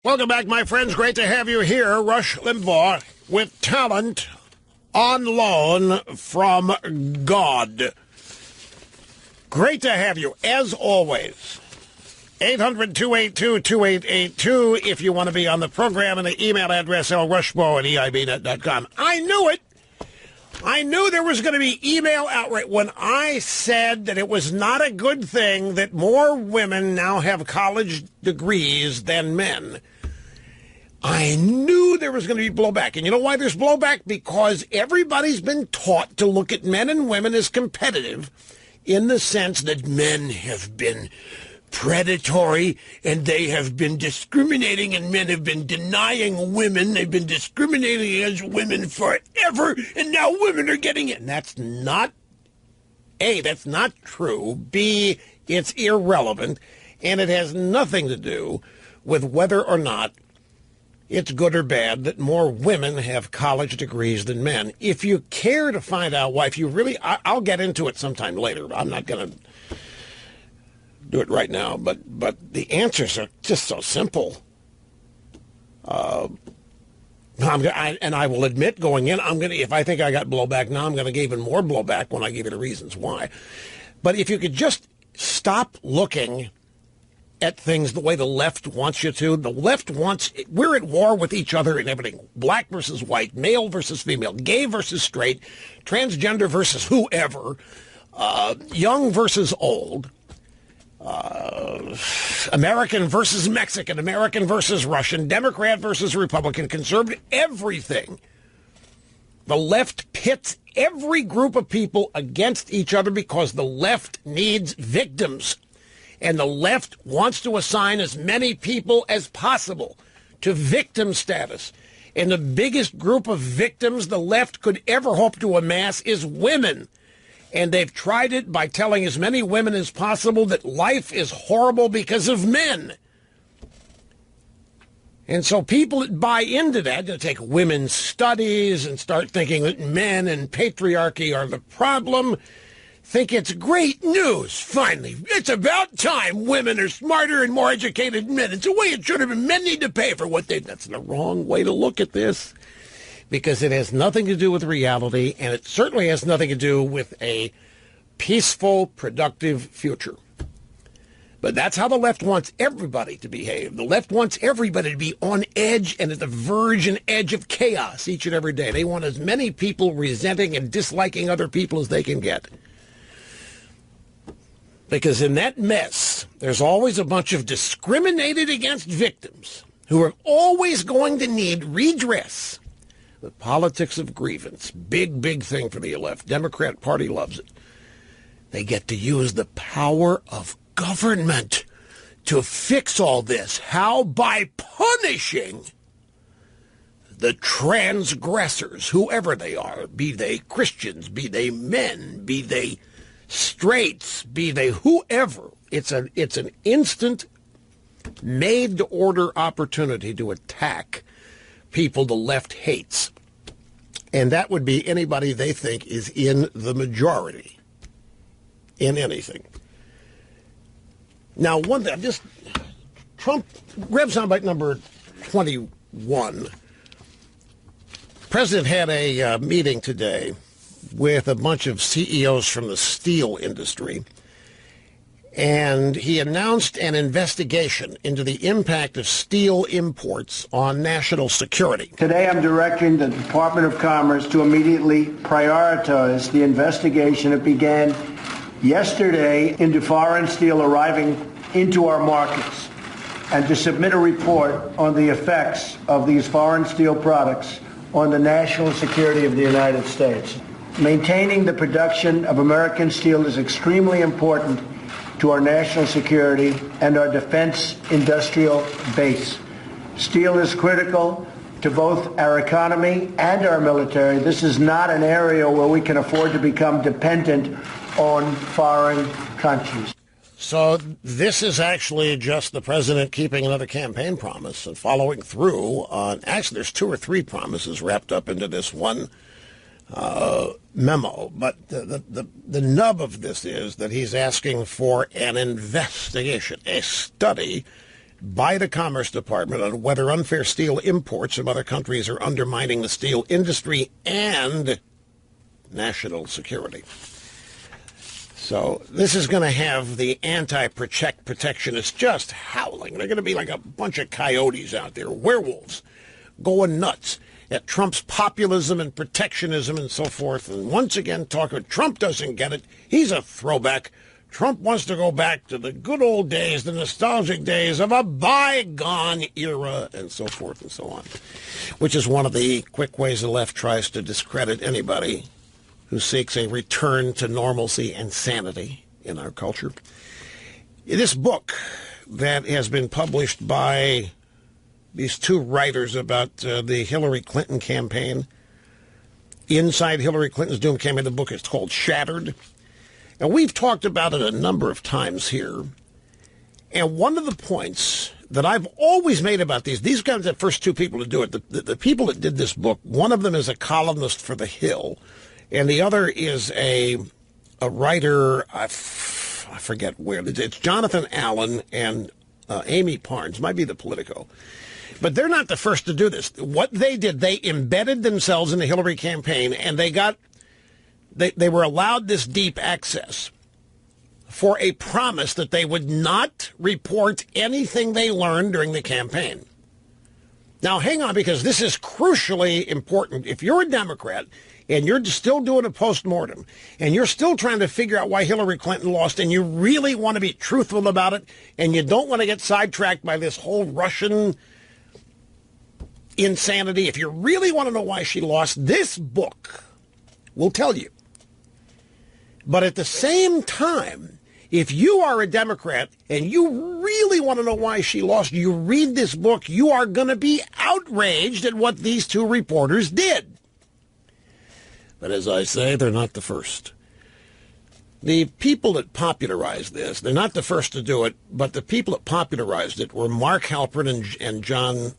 Welcome back, my friends. Great to have you here. Rush Limbaugh with talent on loan from God. Great to have you, as always. 800-282-2882 if you want to be on the program, and the email address lrushmo@eibnet.com. I knew it. I knew there was going to be email outrage when I said that it was not a good thing that more women now have college degrees than men. I knew there was going to be blowback. And you know why there's blowback? Because everybody's been taught to look at men and women as competitive in the sense that men have been predatory and they have been discriminating, and men have been denying women. They've been discriminating against women forever, and now women are getting it. And that's not, A, that's not true. B, it's irrelevant, and it has nothing to do with whether or not it's good or bad that more women have college degrees than men. If you care to find out why, if you really, I'll get into it sometime later. I'm not going to do it right now, but the answers are just so simple. I will admit, going in, if I think I got blowback now, I'm going to give even more blowback when I give you the reasons why. But if you could just stop looking at things the way the left wants you to. The left wants, we're at war with each other and everything. Black versus white, male versus female, gay versus straight, transgender versus whoever, young versus old, American versus Mexican, American versus Russian, Democrat versus Republican, conservative, everything. The left pits every group of people against each other because the left needs victims. And the left wants to assign as many people as possible to victim status. And the biggest group of victims the left could ever hope to amass is women. And they've tried it by telling as many women as possible that life is horrible because of men. And so people that buy into that, to take women's studies and start thinking that men and patriarchy are the problem, think it's great news. Finally, it's about time women are smarter and more educated than men. It's the way it should have been. Men need to pay for what they... That's the wrong way to look at this, because it has nothing to do with reality, and it certainly has nothing to do with a peaceful, productive future. But that's how the left wants everybody to behave. The left wants everybody to be on edge and at the verge and edge of chaos each and every day. They want as many people resenting and disliking other people as they can get. Because in that mess, there's always a bunch of discriminated against victims who are always going to need redress. The politics of grievance, big, big thing for the left. Democrat Party loves it. They get to use the power of government to fix all this. How? By punishing the transgressors, whoever they are, be they Christians, be they men, be they straights, be they whoever. It's an instant made-to-order opportunity to attack people the left hates. And that would be anybody they think is in the majority in anything. Now, one thing, Trump, grab soundbite number 21. President had a meeting today with a bunch of CEOs from the steel industry, and he announced an investigation into the impact of steel imports on national security. Today I'm directing the Department of Commerce to immediately prioritize the investigation that began yesterday into foreign steel arriving into our markets, and to submit a report on the effects of these foreign steel products on the national security of the United States. Maintaining the production of American steel is extremely important to our national security and our defense industrial base. Steel is critical to both our economy and our military. This is not an area where we can afford to become dependent on foreign countries. So this is actually just the president keeping another campaign promise and following through on, actually there's 2 or 3 promises wrapped up into this one memo. But the nub of this is that he's asking for an investigation, a study by the Commerce Department on whether unfair steel imports from other countries are undermining the steel industry and national security. So this is going to have the anti-protectionists just howling. They're going to be like a bunch of coyotes out there, werewolves, going nuts at Trump's populism and protectionism and so forth. And once again, Trump doesn't get it. He's a throwback. Trump wants to go back to the good old days, the nostalgic days of a bygone era, and so forth and so on, which is one of the quick ways the left tries to discredit anybody who seeks a return to normalcy and sanity in our culture. This book that has been published by these two writers about the Hillary Clinton campaign, inside Hillary Clinton's doomed campaign, the book is called Shattered. And we've talked about it a number of times here. And one of the points that I've always made about these guys, the first two people to do it, the people that did this book, one of them is a columnist for The Hill, and the other is a writer, I forget where, it's Jonathan Allen and Amy Parnes, might be the Politico. But they're not the first to do this. What they did, they embedded themselves in the Hillary campaign, and they were allowed this deep access for a promise that they would not report anything they learned during the campaign. Now, hang on, because this is crucially important. If you're a Democrat and you're still doing a postmortem and you're still trying to figure out why Hillary Clinton lost and you really want to be truthful about it and you don't want to get sidetracked by this whole Russian insanity, if you really want to know why she lost, this book will tell you. But at the same time, if you are a Democrat and you really want to know why she lost, you read this book, you are going to be outraged at what these two reporters did. But as I say, they're not the first. The people that popularized this, they're not the first to do it, but the people that popularized it were Mark Halperin and John...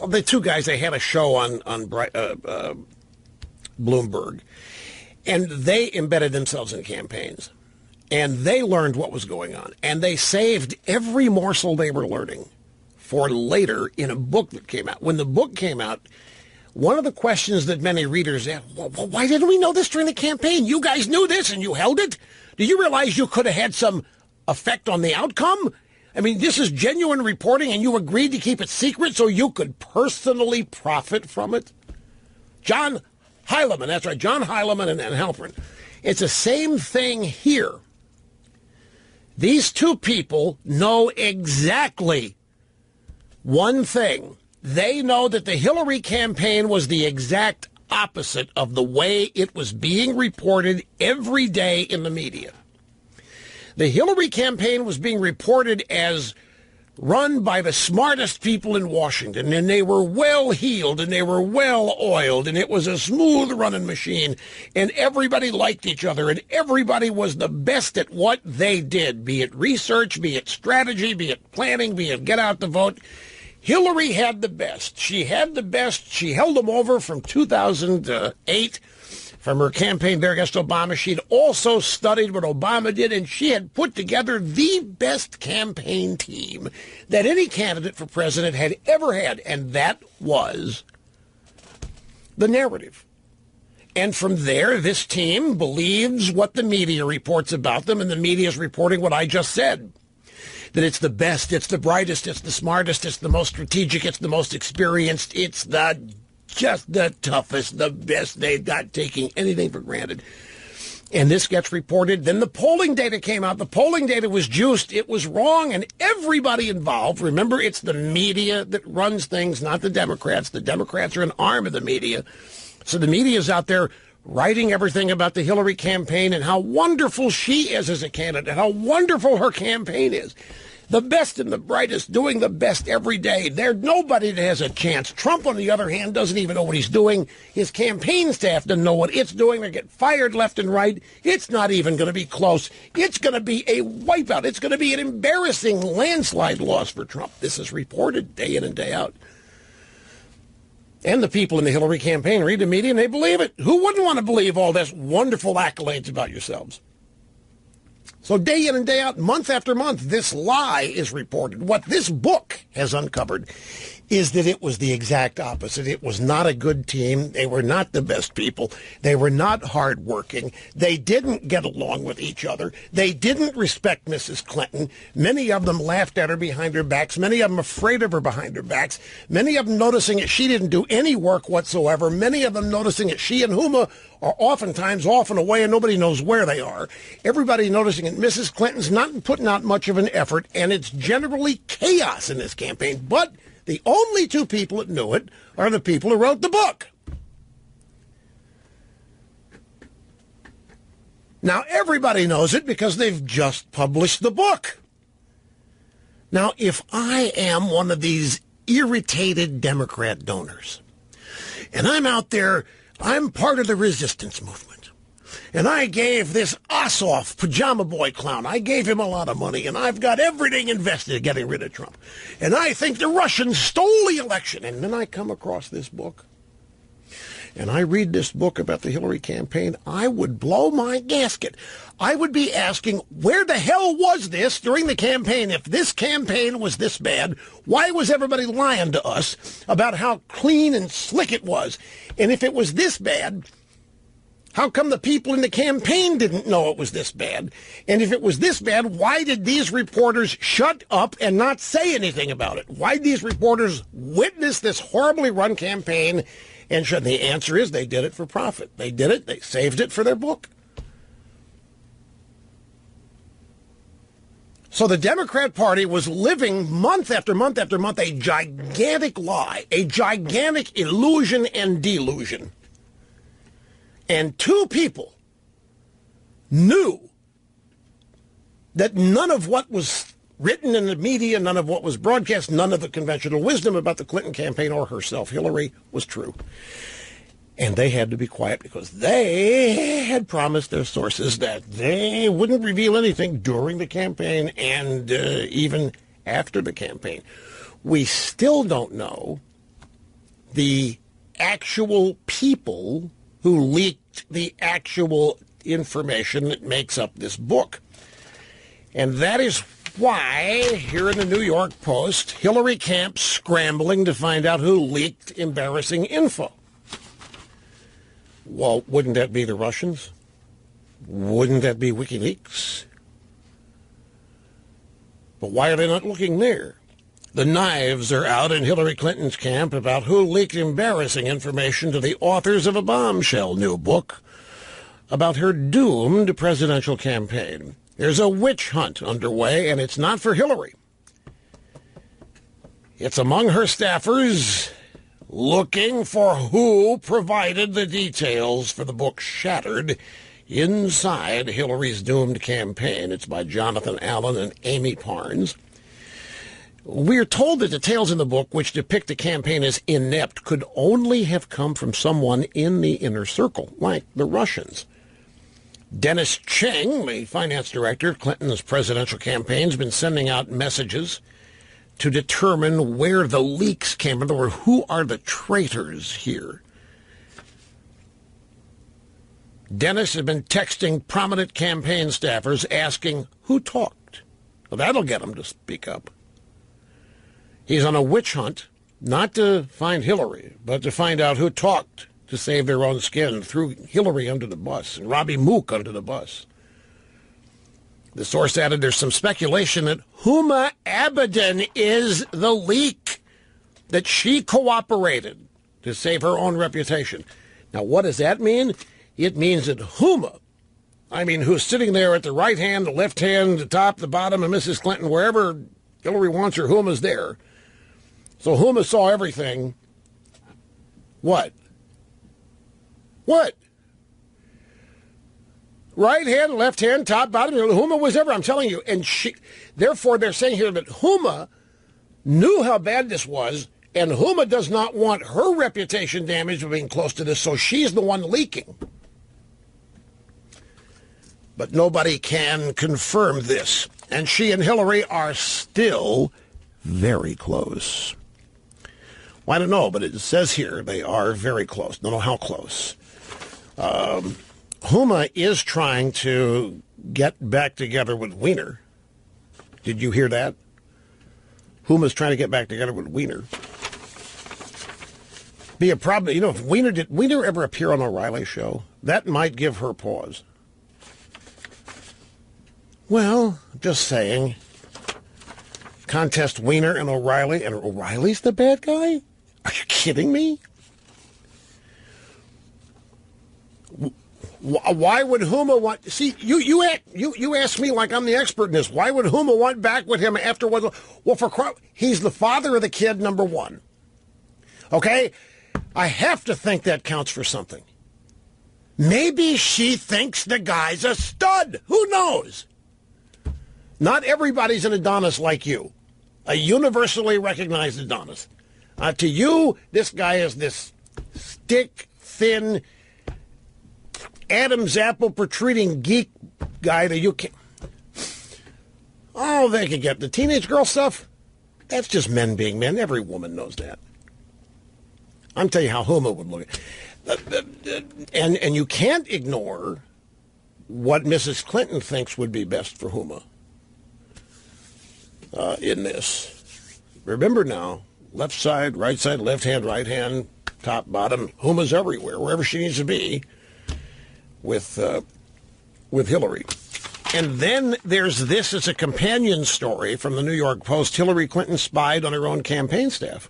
the two guys, they had a show on Bloomberg, and they embedded themselves in campaigns, and they learned what was going on, and they saved every morsel they were learning for later in a book that came out. When the book came out, one of the questions that many readers asked, well, why didn't we know this during the campaign? You guys knew this and you held it? Do you realize you could have had some effect on the outcome? I mean, this is genuine reporting, and you agreed to keep it secret so you could personally profit from it? John Heilemann, that's right, John Heilemann and Halperin. It's the same thing here. These two people know exactly one thing. They know that the Hillary campaign was the exact opposite of the way it was being reported every day in the media. The Hillary campaign was being reported as run by the smartest people in Washington, and they were well-heeled, and they were well-oiled, and it was a smooth-running machine, and everybody liked each other, and everybody was the best at what they did, be it research, be it strategy, be it planning, be it get out the vote. Hillary had the best. She had the best. She held them over from 2008. From her campaign there against Obama. She'd also studied what Obama did, and she had put together the best campaign team that any candidate for president had ever had, and that was the narrative. And from there, this team believes what the media reports about them, and the media is reporting what I just said, that it's the best, it's the brightest, it's the smartest, it's the most strategic, it's the most experienced, it's just the toughest, the best. They've got taking anything for granted. And this gets reported. Then the polling data came out. The polling data was juiced. It was wrong. And everybody involved, remember, it's the media that runs things, not the Democrats. The Democrats are an arm of the media. So the media is out there writing everything about the Hillary campaign and how wonderful she is as a candidate, how wonderful her campaign is. The best and the brightest, doing the best every day. There's nobody that has a chance. Trump, on the other hand, doesn't even know what he's doing. His campaign staff doesn't know what it's doing. They get fired left and right. It's not even going to be close. It's going to be a wipeout. It's going to be an embarrassing landslide loss for Trump. This is reported day in and day out. And the people in the Hillary campaign read the media and they believe it. Who wouldn't want to believe all this wonderful accolades about yourselves? So day in and day out, month after month, this lie is reported. What this book has uncovered is that it was the exact opposite. It was not a good team. They were not the best people. They were not hardworking. They didn't get along with each other. They didn't respect Mrs. Clinton. Many of them laughed at her behind her backs. Many of them afraid of her behind her backs. Many of them noticing that she didn't do any work whatsoever. Many of them noticing that she and Huma are oftentimes off and away and nobody knows where they are. Everybody noticing that Mrs. Clinton's not putting out much of an effort, and it's generally chaos in this campaign. But the only two people that knew it are the people who wrote the book. Now, everybody knows it because they've just published the book. Now, if I am one of these irritated Democrat donors, and I'm out there, I'm part of the resistance movement, and I gave this Ossoff pajama boy clown, I gave him a lot of money, and I've got everything invested in getting rid of Trump. And I think the Russians stole the election. And then I come across this book, and I read this book about the Hillary campaign, I would blow my gasket. I would be asking, where the hell was this during the campaign? If this campaign was this bad, why was everybody lying to us about how clean and slick it was? And if it was this bad, how come the people in the campaign didn't know it was this bad? And if it was this bad, why did these reporters shut up and not say anything about it? Why did these reporters witness this horribly run campaign? And the answer is they did it for profit. They did it. They saved it for their book. So the Democrat Party was living month after month after month a gigantic lie, a gigantic illusion and delusion. And two people knew that none of what was written in the media, none of what was broadcast, none of the conventional wisdom about the Clinton campaign or herself, Hillary, was true. And they had to be quiet because they had promised their sources that they wouldn't reveal anything during the campaign and even after the campaign. We still don't know the actual people who leaked the actual information that makes up this book. And that is why, here in the New York Post, Hillary camp's scrambling to find out who leaked embarrassing info. Well, wouldn't that be the Russians? Wouldn't that be WikiLeaks? But why are they not looking there? The knives are out in Hillary Clinton's camp about who leaked embarrassing information to the authors of a bombshell new book about her doomed presidential campaign. There's a witch hunt underway, and it's not for Hillary. It's among her staffers looking for who provided the details for the book Shattered Inside Hillary's Doomed Campaign. It's by Jonathan Allen and Amy Parnes. We're told the details in the book, which depict the campaign as inept, could only have come from someone in the inner circle, like the Russians. Dennis Cheng, the finance director of Clinton's presidential campaign, has been sending out messages to determine where the leaks came from, or who are the traitors here. Dennis has been texting prominent campaign staffers asking who talked. Well, that'll get them to speak up. He's on a witch hunt, not to find Hillary, but to find out who talked to save their own skin, threw Hillary under the bus and Robbie Mook under the bus. The source added there's some speculation that Huma Abedin is the leak, that she cooperated to save her own reputation. Now, what does that mean? It means that Huma, who's sitting there at the right hand, the left hand, the top, the bottom of Mrs. Clinton, wherever Hillary wants her, Huma's there. So Huma saw everything. What? What? Right hand, left hand, top, bottom. Huma was ever, I'm telling you. And therefore, they're saying here that Huma knew how bad this was, and Huma does not want her reputation damaged by being close to this, so she's the one leaking. But nobody can confirm this. And she and Hillary are still very close. Well, I don't know, but it says here they are very close. Don't know how close. Huma is trying to get back together with Wiener. Did you hear that? Huma's trying to get back together with Wiener. Be a problem. You know, if Wiener ever appear on O'Reilly's show, that might give her pause. Well, just saying. Contest Wiener and O'Reilly's the bad guy? Are you kidding me? Why would Huma want... See, you ask me like I'm the expert in this. Why would Huma want back with him after what... Well, he's the father of the kid, number one. Okay? I have to think that counts for something. Maybe she thinks the guy's a stud. Who knows? Not everybody's an Adonis like you. A universally recognized Adonis. To you, this guy is this stick-thin... Adam's apple protruding geek guy that you can't... Oh, they could get the teenage girl stuff. That's just men being men. Every woman knows that. I'm telling you how Huma would look at and you can't ignore what Mrs. Clinton thinks would be best for Huma in this. Remember now, left side, left hand, right hand, top, bottom. Huma's everywhere, wherever she needs to be. With Hillary. And then there's this as a companion story from the New York Post. Hillary Clinton spied on her own campaign staff.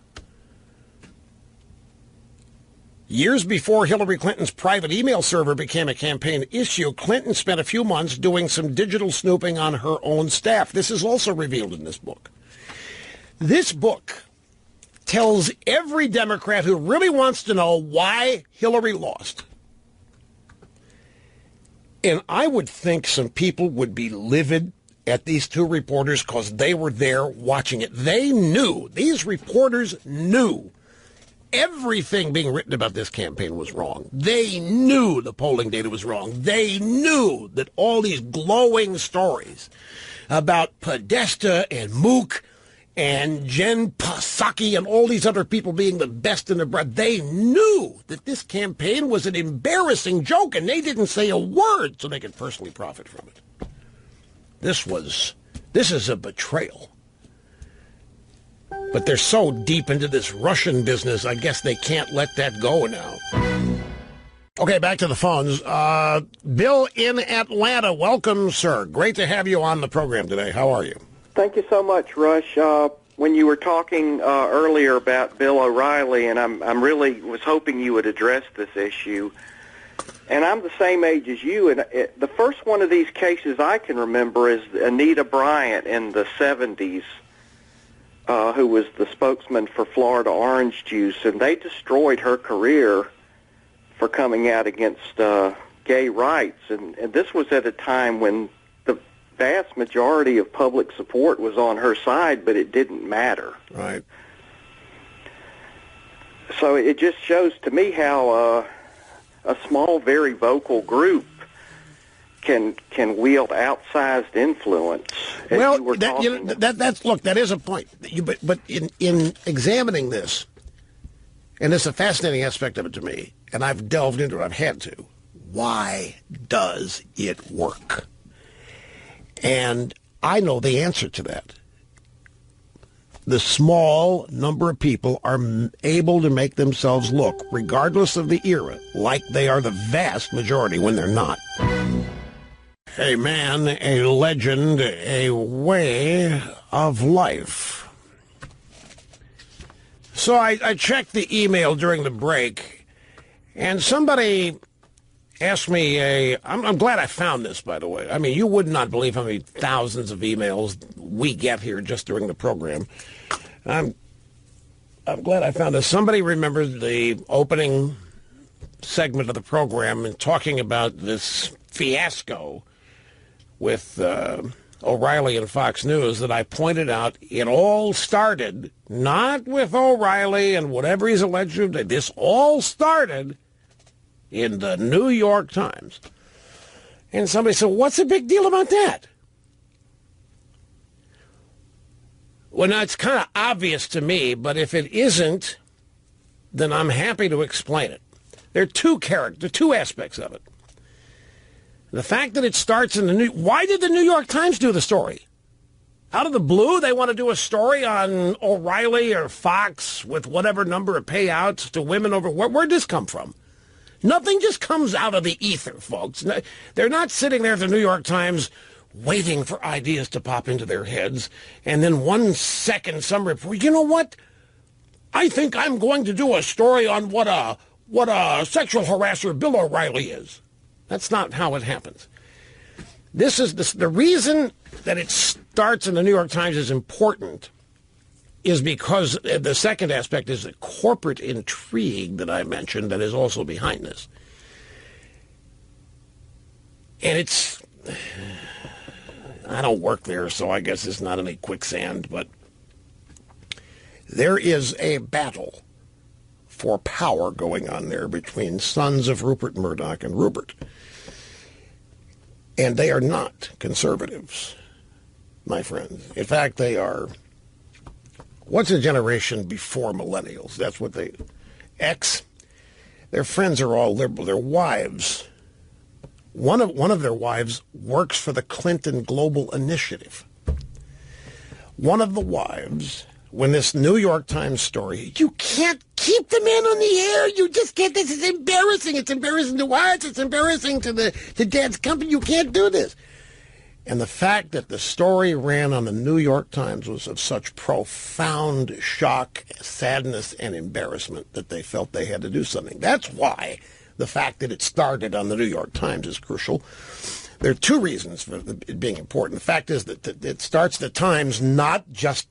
Years before Hillary Clinton's private email server became a campaign issue, Clinton spent a few months doing some digital snooping on her own staff. This is also revealed in this book. This book tells every Democrat who really wants to know why Hillary lost. And I would think some people would be livid at these two reporters because they were there watching it. They knew, these reporters knew everything being written about this campaign was wrong. They knew the polling data was wrong. They knew that all these glowing stories about Podesta and Mook and Jen Psaki and all these other people being the best in the bread, they knew that this campaign was an embarrassing joke, and they didn't say a word so they could personally profit from it. This is a betrayal. But they're so deep into this Russian business, I guess they can't let that go now. Okay, back to the phones. Bill in Atlanta, welcome, sir. Great to have you on the program today. How are you? Thank you so much, Rush. When you were talking earlier about Bill O'Reilly, and I'm really was hoping you would address this issue. And I'm the same age as you, and the first one of these cases I can remember is Anita Bryant in the 70s, who was the spokesman for Florida Orange Juice, and they destroyed her career for coming out against gay rights. And this was at a time when vast majority of public support was on her side, but it didn't matter. Right. So it just shows to me how a small, very vocal group can wield outsized influence. Well, that is a point. But in examining this, and it's a fascinating aspect of it to me, and I've delved into it, I've had to. Why does it work? And I know the answer to that. The small number of people are able to make themselves look, regardless of the era, like they are the vast majority when they're not. A man, a legend, a way of life. So I checked the email during the break, and somebody asked me I'm glad I found this, by the way. I mean, you would not believe how many thousands of emails we get here just during the program. I'm glad I found this. Somebody remembered the opening segment of the program and talking about this fiasco with O'Reilly and Fox News that I pointed out. It all started not with O'Reilly and whatever he's alleged to have done. This all started in the New York Times. And somebody said, what's the big deal about that? Well, now, it's kind of obvious to me, but if it isn't, then I'm happy to explain it. There are two aspects of it. The fact that it starts in why did the New York Times do the story? Out of the blue, they want to do a story on O'Reilly or Fox with whatever number of payouts to women over. Where'd this come from? Nothing just comes out of the ether, folks. They're not sitting there at the New York Times waiting for ideas to pop into their heads, and then 1 second some report, you know what? I think I'm going to do a story on what a sexual harasser Bill O'Reilly is. That's not how it happens. This is the reason that it starts in the New York Times is important is because the second aspect is the corporate intrigue that I mentioned that is also behind this. And it's, I don't work there, so I guess it's not any quicksand, but there is a battle for power going on there between sons of Rupert Murdoch and Rupert. And they are not conservatives, my friends. In fact, they are, what's a generation before millennials? That's what they, X. Their friends are all liberal. Their wives, one of their wives works for the Clinton Global Initiative. One of the wives, when this New York Times story, you can't keep the man on the air. You just can't. This is embarrassing. It's embarrassing to watch. It's embarrassing to Dad's company. You can't do this. And the fact that the story ran on the New York Times was of such profound shock, sadness, and embarrassment that they felt they had to do something. That's why the fact that it started on the New York Times is crucial. There are two reasons for it being important. The fact is that it starts the Times not just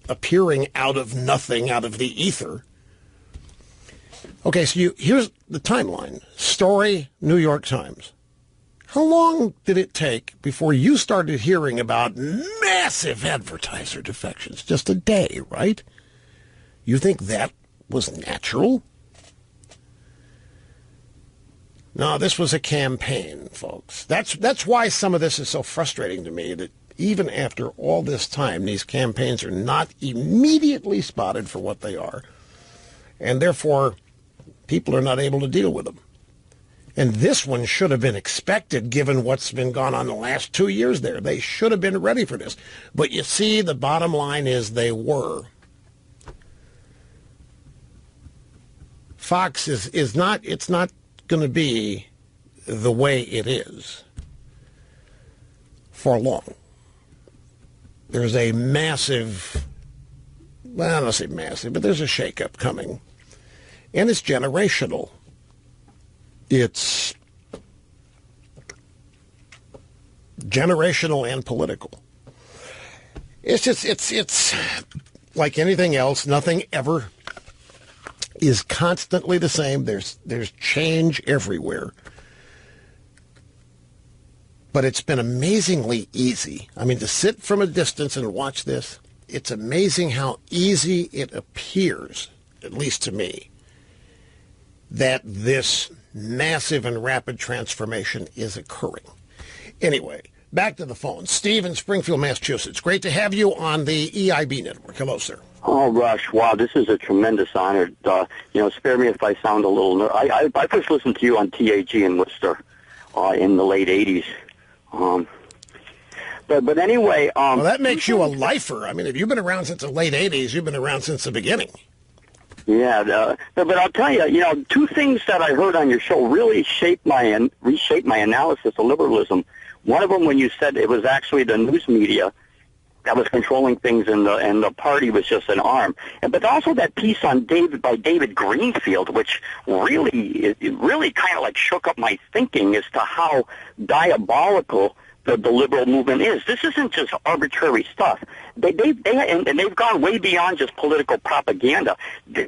appearing out of nothing, out of the ether. Okay, so here's the timeline. Story, New York Times. How long did it take before you started hearing about massive advertiser defections? Just a day, right? You think that was natural? No, this was a campaign, folks. That's why some of this is so frustrating to me, that even after all this time, these campaigns are not immediately spotted for what they are. And therefore, people are not able to deal with them. And this one should have been expected, given what's been gone on the last 2 years there. They should have been ready for this. But you see, the bottom line is they were. Fox is not, it's not going to be the way it is for long. There's a massive, well, I don't say massive, but there's a shakeup coming. And it's generational. It's generational and political. It's just, it's like anything else. Nothing ever is constantly the same. There's change everywhere. But it's been amazingly easy. I mean, to sit from a distance and watch this, it's amazing how easy it appears, at least to me, that this massive and rapid transformation is occurring. Anyway, back to the phone. Steve in Springfield, Massachusetts. Great to have you on the EIB network. Hello, sir. Oh, Rush, wow, this is a tremendous honor. Spare me if I sound a little I first listened to you on TAG in Worcester in the late 80s. But anyway... well, that makes you a lifer. I mean, if you've been around since the late 80s, you've been around since the beginning. Yeah, but I'll tell you, two things that I heard on your show really reshaped my analysis of liberalism. One of them, when you said it was actually the news media that was controlling things, and the party was just an arm. But also that piece on by David Greenfield, which really kind of like shook up my thinking as to how diabolical the liberal movement is. This isn't just arbitrary stuff. They've gone way beyond just political propaganda.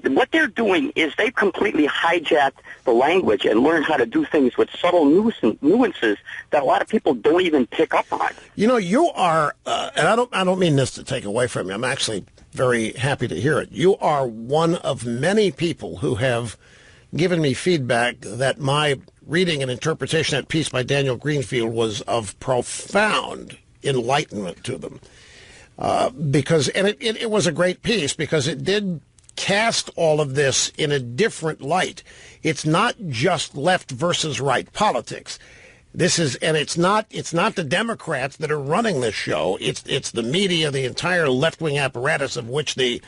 What they're doing is they've completely hijacked the language and learned how to do things with subtle nuances that a lot of people don't even pick up on. You know, you are, and I don't mean this to take away from you. I'm actually very happy to hear it. You are one of many people who have given me feedback that my reading and interpretation of that piece by Daniel Greenfield was of profound enlightenment to them. Because it was a great piece because it did cast all of this in a different light. It's not just left versus right politics. And it's not the Democrats that are running this show. It's the media, the entire left-wing apparatus of which the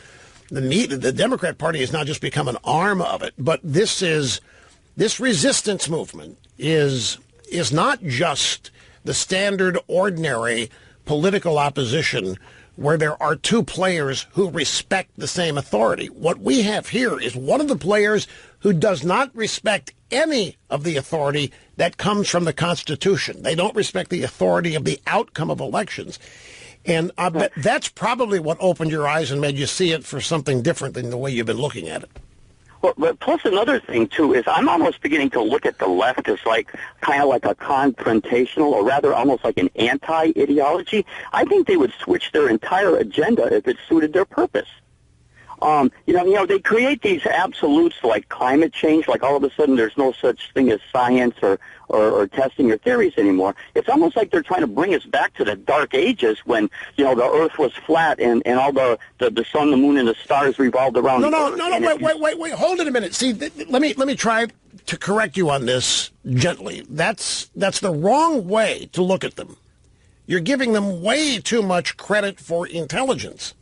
Democrat Party has now just become an arm of it. But this resistance movement is not just the standard, ordinary political opposition where there are two players who respect the same authority. What we have here is one of the players who does not respect any of the authority that comes from the Constitution. They don't respect the authority of the outcome of elections. And I bet that's probably what opened your eyes and made you see it for something different than the way you've been looking at it. Well, but plus another thing, too, is I'm almost beginning to look at the left as kind of like a confrontational, or rather almost like an anti-ideology. I think they would switch their entire agenda if it suited their purpose. They create these absolutes like climate change, like all of a sudden there's no such thing as science or testing your theories anymore. It's almost like they're trying to bring us back to the dark ages when, the earth was flat and all the sun, the moon, and the stars revolved around the earth. No, wait, hold it a minute. See, let me try to correct you on this gently. That's the wrong way to look at them. You're giving them way too much credit for intelligence.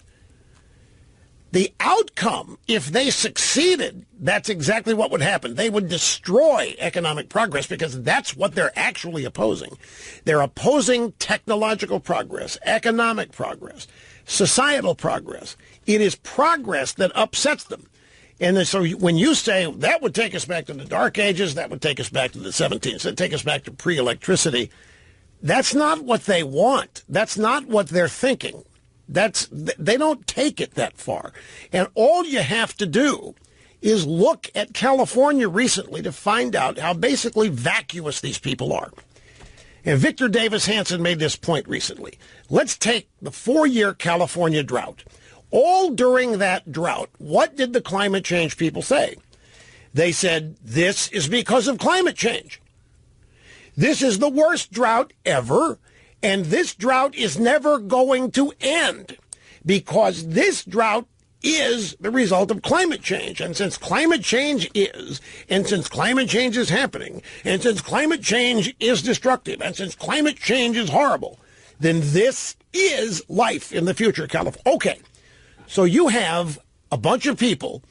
The outcome, if they succeeded, that's exactly what would happen. They would destroy economic progress because that's what they're actually opposing. They're opposing technological progress, economic progress, societal progress. It is progress that upsets them. And so when you say that would take us back to the Dark Ages, that would take us back to the 17th, that would take us back to pre-electricity, that's not what they want. That's not what they're thinking. They don't take it that far. And all you have to do is look at California recently to find out how basically vacuous these people are. And Victor Davis Hanson made this point recently. Let's take the 4-year California drought. All during that drought, what did the climate change people say? They said, this is because of climate change. This is the worst drought ever. And this drought is never going to end because this drought is the result of climate change. And since climate change is, and since climate change is happening, and since climate change is destructive, and since climate change is horrible, then this is life in the future, California. Okay, so you have a bunch of people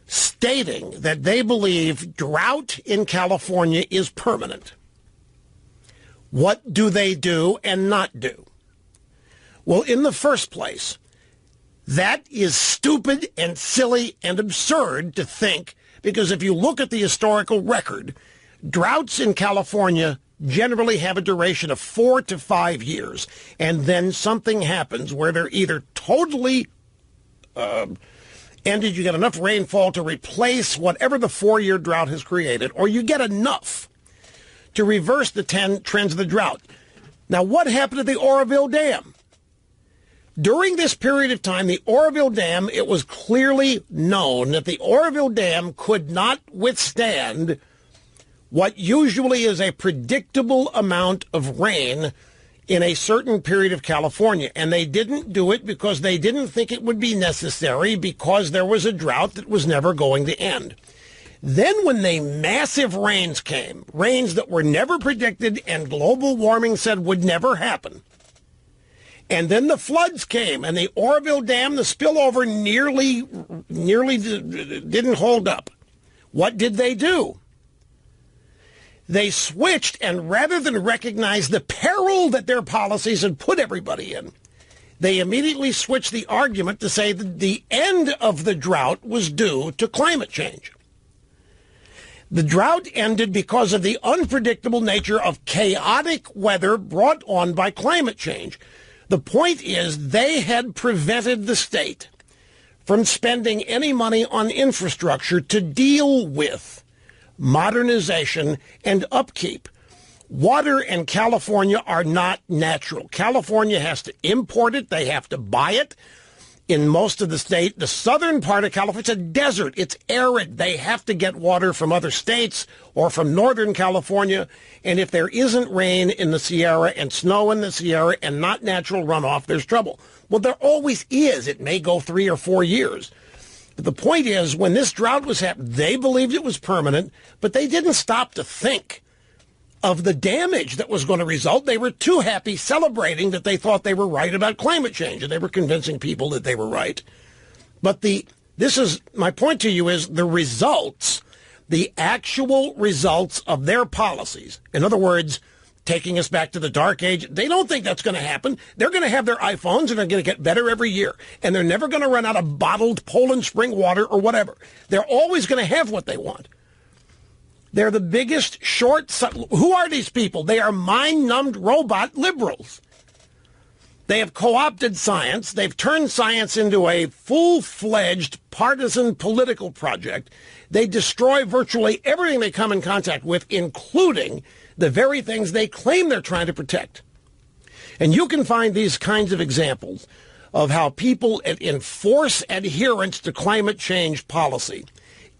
stating that they believe drought in California is permanent. What do they do and not do? Well, in the first place, that is stupid and silly and absurd to think, because if you look at the historical record, droughts in California generally have a duration of 4 to 5 years, and then something happens where they're either totally ended, you get enough rainfall to replace whatever the 4-year drought has created, or you get enough to reverse the trends of the drought. Now, what happened to the Oroville Dam? During this period of time, the Oroville Dam, it was clearly known that the Oroville Dam could not withstand what usually is a predictable amount of rain in a certain period of California. And they didn't do it because they didn't think it would be necessary because there was a drought that was never going to end. Then when the massive rains came, rains that were never predicted and global warming said would never happen, and then the floods came and the Oroville Dam, the spillover nearly didn't hold up. What did they do? They switched, and rather than recognize the peril that their policies had put everybody in, they immediately switched the argument to say that the end of the drought was due to climate change. The drought ended because of the unpredictable nature of chaotic weather brought on by climate change. The point is they had prevented the state from spending any money on infrastructure to deal with modernization and upkeep. Water in California are not natural. California has to import it. They have to buy it. In most of the state, the southern part of California, it's a desert. It's arid. They have to get water from other states or from northern California. And if there isn't rain in the Sierra and snow in the Sierra and not natural runoff, there's trouble. Well, there always is. It may go 3 or 4 years. But the point is, when this drought was happening, they believed it was permanent, but they didn't stop to think of the damage that was going to result. They were too happy celebrating that they thought they were right about climate change, and they were convincing people that they were right. But this is my point to you, is the results, the actual results of their policies. In other words, taking us back to the dark age, they don't think that's going to happen. They're going to have their iPhones, and they're going to get better every year. And they're never going to run out of bottled Poland spring water or whatever. They're always going to have what they want. They're the biggest who are these people? They are mind-numbed robot liberals. They have co-opted science. They've turned science into a full-fledged partisan political project. They destroy virtually everything they come in contact with, including the very things they claim they're trying to protect. And you can find these kinds of examples of how people enforce adherence to climate change policy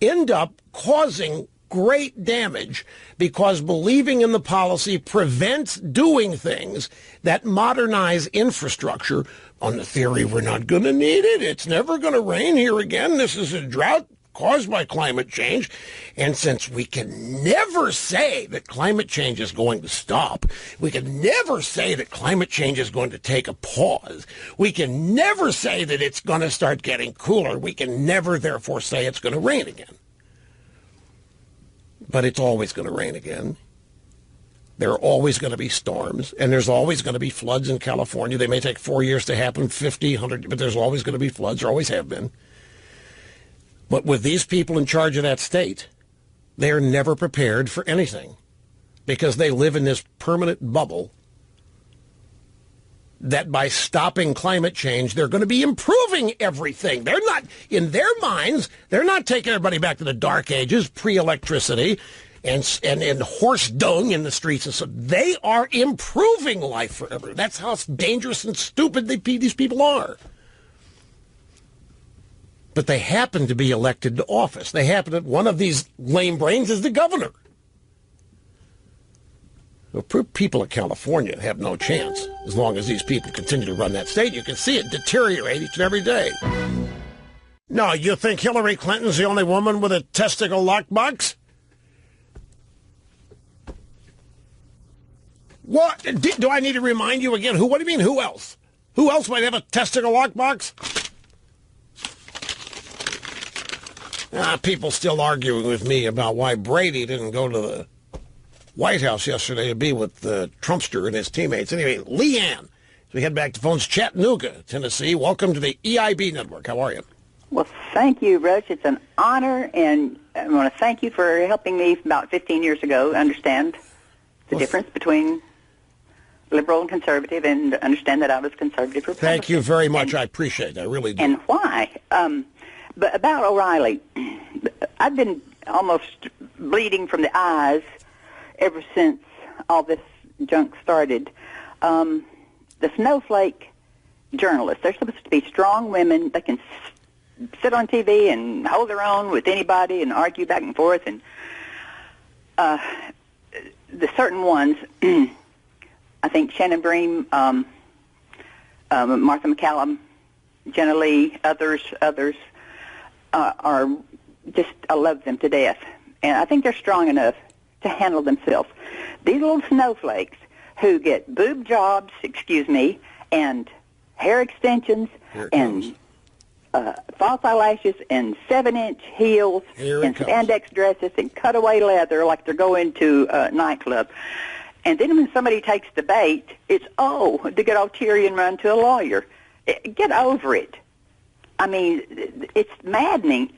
end up causing great damage because believing in the policy prevents doing things that modernize infrastructure on the theory we're not going to need it. It's never going to rain here again. This is a drought caused by climate change. And since we can never say that climate change is going to stop, we can never say that climate change is going to take a pause, we can never say that it's going to start getting cooler, we can never therefore say it's going to rain again. But it's always going to rain again. There are always going to be storms, and there's always going to be floods in California. They may take 4 years to happen, 50, 100, but there's always going to be floods. There always have been. But with these people in charge of that state, they are never prepared for anything because they live in this permanent bubble that by stopping climate change, they're going to be improving everything. They're not, in their minds, they're not taking everybody back to the dark ages, pre-electricity, and horse dung in the streets. And so they are improving life forever. That's how dangerous and stupid these people are. But they happen to be elected to office. They happen to, one of these lame brains is the governor. The people of California have no chance as long as these people continue to run that state. You can see it deteriorate each and every day. No, you think Hillary Clinton's the only woman with a testicle lockbox? What? Do I need to remind you again? What do you mean, who else? Who else might have a testicle lockbox? People still arguing with me about why Brady didn't go to the White House yesterday to be with the Trumpster and his teammates. Anyway, Leanne, as we head back to phones, Chattanooga, Tennessee. Welcome to the EIB Network. How are you? Well, thank you, Rush. It's an honor, and I want to thank you for helping me about 15 years ago understand the difference between liberal and conservative, and understand that I was conservative Republican. Thank you very much. I appreciate it. I really do. And why? But about O'Reilly, I've been almost bleeding from the eyes ever since all this junk started. The snowflake journalists, they're supposed to be strong women. They can sit on TV and hold their own with anybody and argue back and forth. And the certain ones, I think Shannon Bream, Martha McCallum, Jenna Lee, others are just, I love them to death. And I think they're strong enough to handle themselves. These little snowflakes who get boob jobs, and hair extensions and false eyelashes and 7-inch heels and spandex dresses and cutaway leather like they're going to a nightclub. And then when somebody takes the bait, it's, to get all teary and run to a lawyer. Get over it. I mean, it's maddening.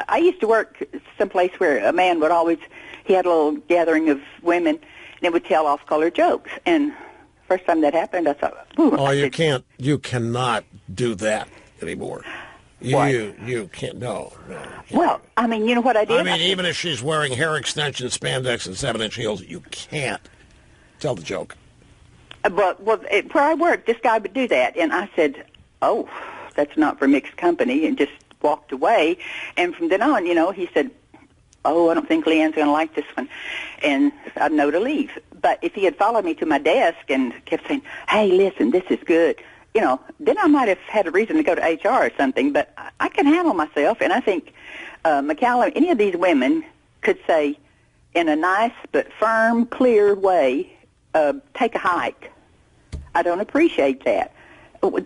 I used to work someplace where a man would always, he had a little gathering of women, and he would tell off-color jokes. And first time that happened, I thought, you cannot do that anymore. You can't, no. Well, I mean, you know what I did? I mean, even if she's wearing hair extensions, spandex, and 7-inch heels, you can't tell the joke. But where I worked, this guy would do that, and I said, that's not for mixed company, and just walked away. And from then on, he said, I don't think Leanne's going to like this one. And I'd know to leave. But if he had followed me to my desk and kept saying, hey, listen, this is good, then I might have had a reason to go to HR or something. But I can handle myself. And I think McCallum, any of these women could say, in a nice but firm, clear way, take a hike. I don't appreciate that.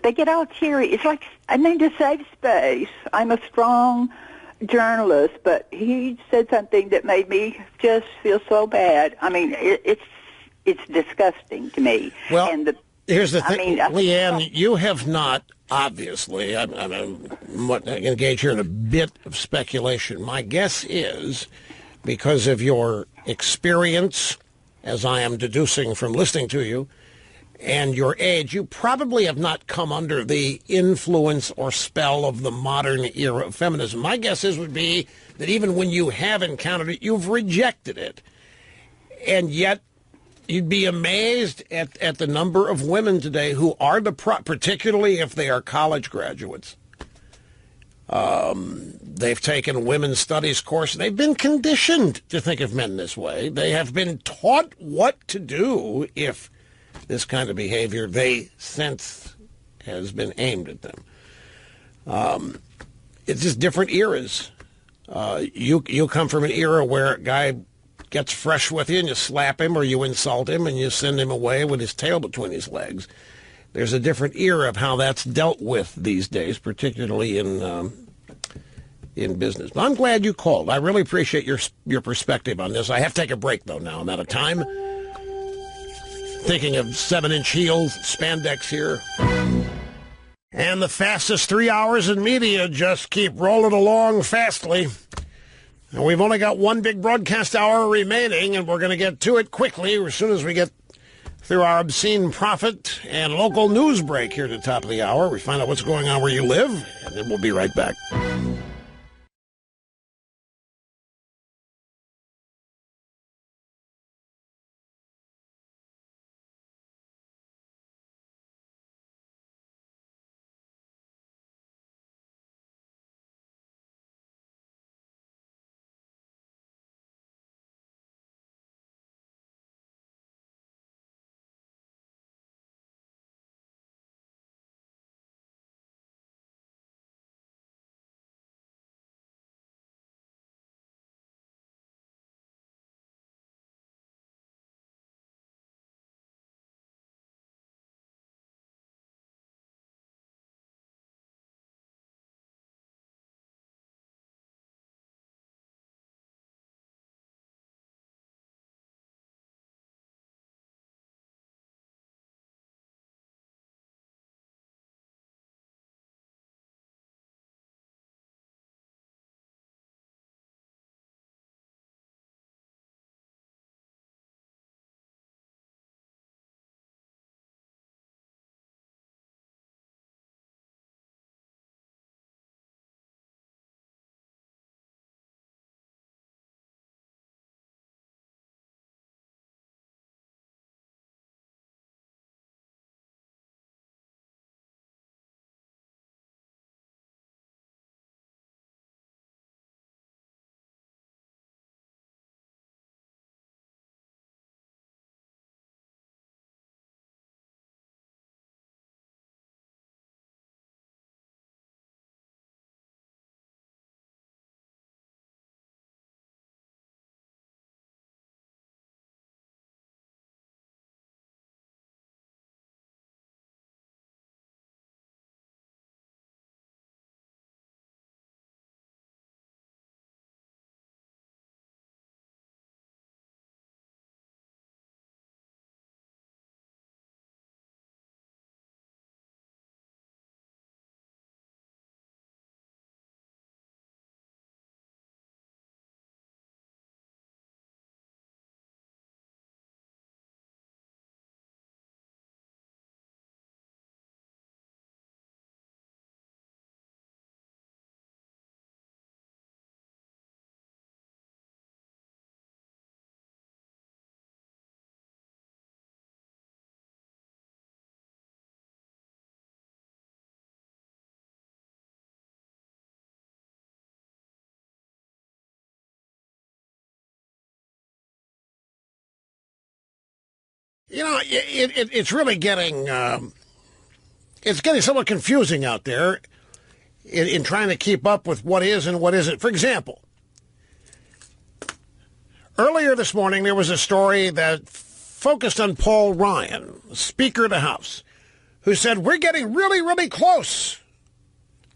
They get all cheery. It's like, I need to save space. I'm a strong journalist, but he said something that made me just feel so bad. I mean, it's disgusting to me. Well, and here's the thing, Leanne, you have not, obviously, I'm engaged here in a bit of speculation. My guess is, because of your experience, as I am deducing from listening to you, and your age, you probably have not come under the influence or spell of the modern era of feminism. My guess would be that even when you have encountered it, you've rejected it. And yet, you'd be amazed at the number of women today who are particularly if they are college graduates. They've taken women's studies course. They've been conditioned to think of men this way. They have been taught what to do if this kind of behavior they sense has been aimed at them. It's just different eras. You come from an era where a guy gets fresh with you and you slap him or you insult him and you send him away with his tail between his legs. There's a different era of how that's dealt with these days, particularly in business. But I'm glad you called. I really appreciate your perspective on this. I have to take a break, though, now. I'm out of time. Thinking of 7-inch heels, spandex here. And the fastest 3 hours in media just keep rolling along fastly. And we've only got one big broadcast hour remaining, and we're going to get to it quickly as soon as we get through our obscene profit and local news break here at the top of the hour. We find out what's going on where you live, and then we'll be right back. You know, it's really getting it's getting somewhat confusing out there in trying to keep up with what is and what isn't. For example, Earlier this morning, there was a story that focused on Paul Ryan, Speaker of the House, who said, we're getting really, really close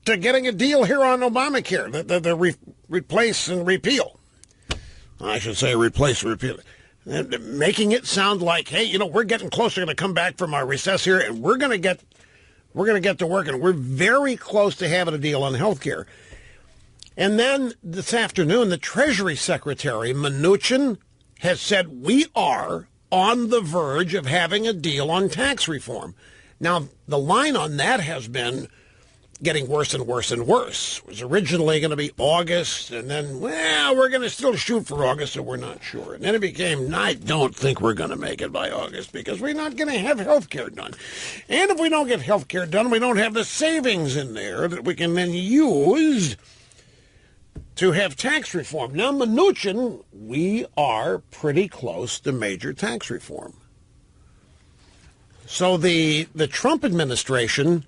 to getting a deal here on Obamacare, the replace and repeal. I should say replace and repeal. And making it sound like, hey, we're getting closer, going to come back from our recess here, and we're going to get to work, and we're very close to having a deal on health care. And then this afternoon, the Treasury Secretary, Mnuchin, has said we are on the verge of having a deal on tax reform. Now, the line on that has been getting worse and worse and worse. It was originally going to be August, and then, we're going to still shoot for August, so we're not sure. And then it became, I don't think we're going to make it by August because we're not going to have health care done. And if we don't get health care done, we don't have the savings in there that we can then use to have tax reform. Now, Mnuchin, we are pretty close to major tax reform. So the Trump administration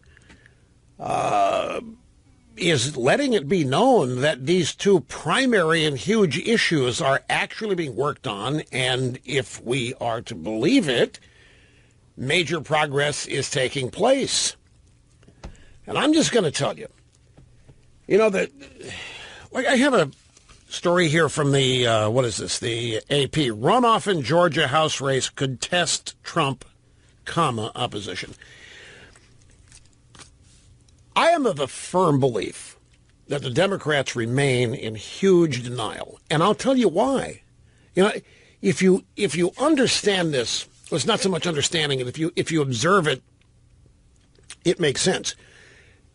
is letting it be known that these two primary and huge issues are actually being worked on, and if we are to believe it, major progress is taking place. And I'm just going to tell you, that... I have a story here from the, the AP. Runoff in Georgia House race could test Trump, opposition. I am of a firm belief that the Democrats remain in huge denial. And I'll tell you why. If you understand this, well, it's not so much understanding it. If you observe it, it makes sense.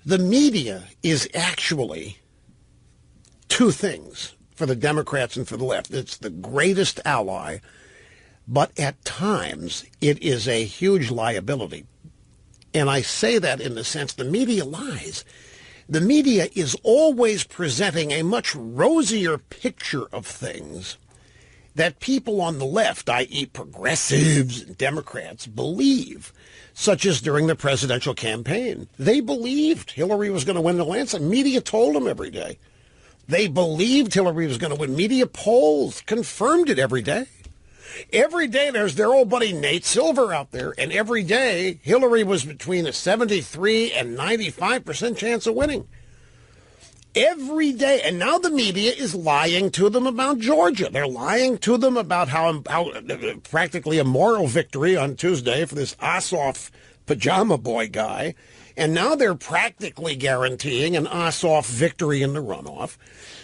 The media is actually two things for the Democrats and for the left. It's the greatest ally, but at times it is a huge liability. And I say that in the sense the media lies. The media is always presenting a much rosier picture of things that people on the left, i.e. progressives and Democrats, believe, such as during the presidential campaign. They believed Hillary was going to win the landslide. Media told them every day. They believed Hillary was going to win. Media polls confirmed it every day. Every day there's their old buddy Nate Silver out there, and every day Hillary was between a 73 and 95% chance of winning. Every day. And now the media is lying to them about Georgia. They're lying to them about how practically a moral victory on Tuesday for this Ossoff pajama boy guy. And now they're practically guaranteeing an Ossoff victory in the runoff.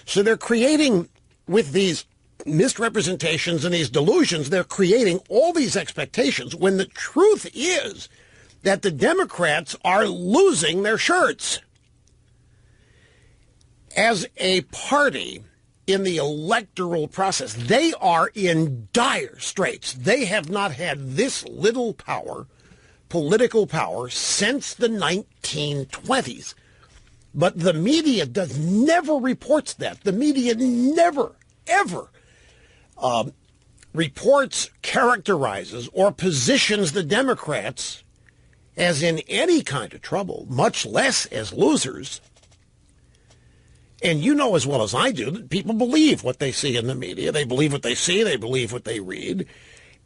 So they're creating, with these misrepresentations and these delusions, they're creating all these expectations when the truth is that the Democrats are losing their shirts. As a party in the electoral process, they are in dire straits. They have not had this little power, political power, since the 1920s. But the media never reports that. The media never, ever reports, characterizes, or positions the Democrats as in any kind of trouble, much less as losers. And you know as well as I do that people believe what they see in the media. They believe what they see. They believe what they read.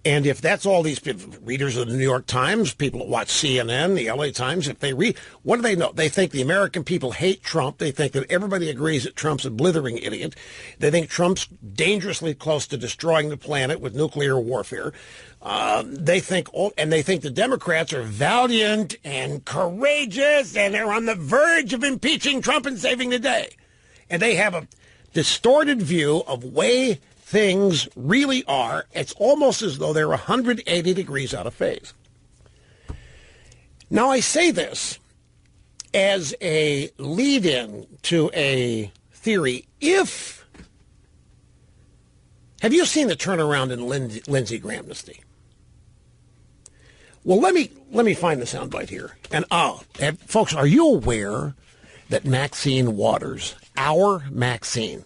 And if that's all these readers of the New York Times, people that watch CNN, the LA Times, if they read, what do they know? They think the American people hate Trump. They think that everybody agrees that Trump's a blithering idiot. They think Trump's dangerously close to destroying the planet with nuclear warfare. They think the Democrats are valiant and courageous, and they're on the verge of impeaching Trump and saving the day. And they have a distorted view of way things really are. It's almost as though they're 180 degrees out of phase. Now, I say this as a lead-in to a theory. Have you seen the turnaround in Lindsey Grahamnesty? Well, let me find the soundbite here. And folks, are you aware that Maxine Waters, our Maxine,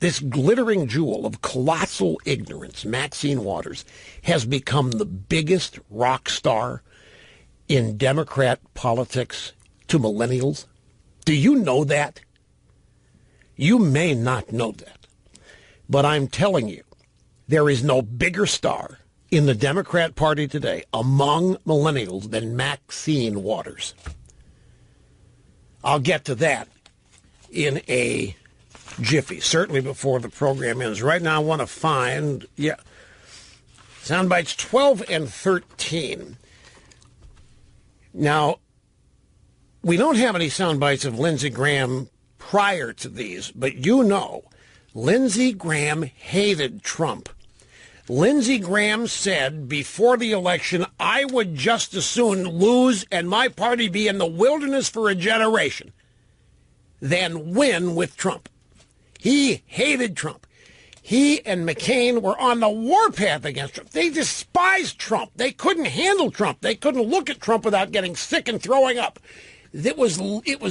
this glittering jewel of colossal ignorance, Maxine Waters, has become the biggest rock star in Democrat politics to millennials? Do you know that? You may not know that. But I'm telling you There is no bigger star in the Democrat Party today among millennials than Maxine Waters. I'll get to that in a jiffy, certainly before the program ends. Right now I want to find, sound bites 12 and 13. Now, we don't have any sound bites of Lindsey Graham prior to these, but you know, Lindsey Graham hated Trump. Lindsey Graham said before the election, I would just as soon lose and my party be in the wilderness for a generation than win with Trump. He hated Trump. He and McCain were on the warpath against Trump. They despised Trump. They couldn't handle Trump. They couldn't look at Trump without getting sick and throwing up. It was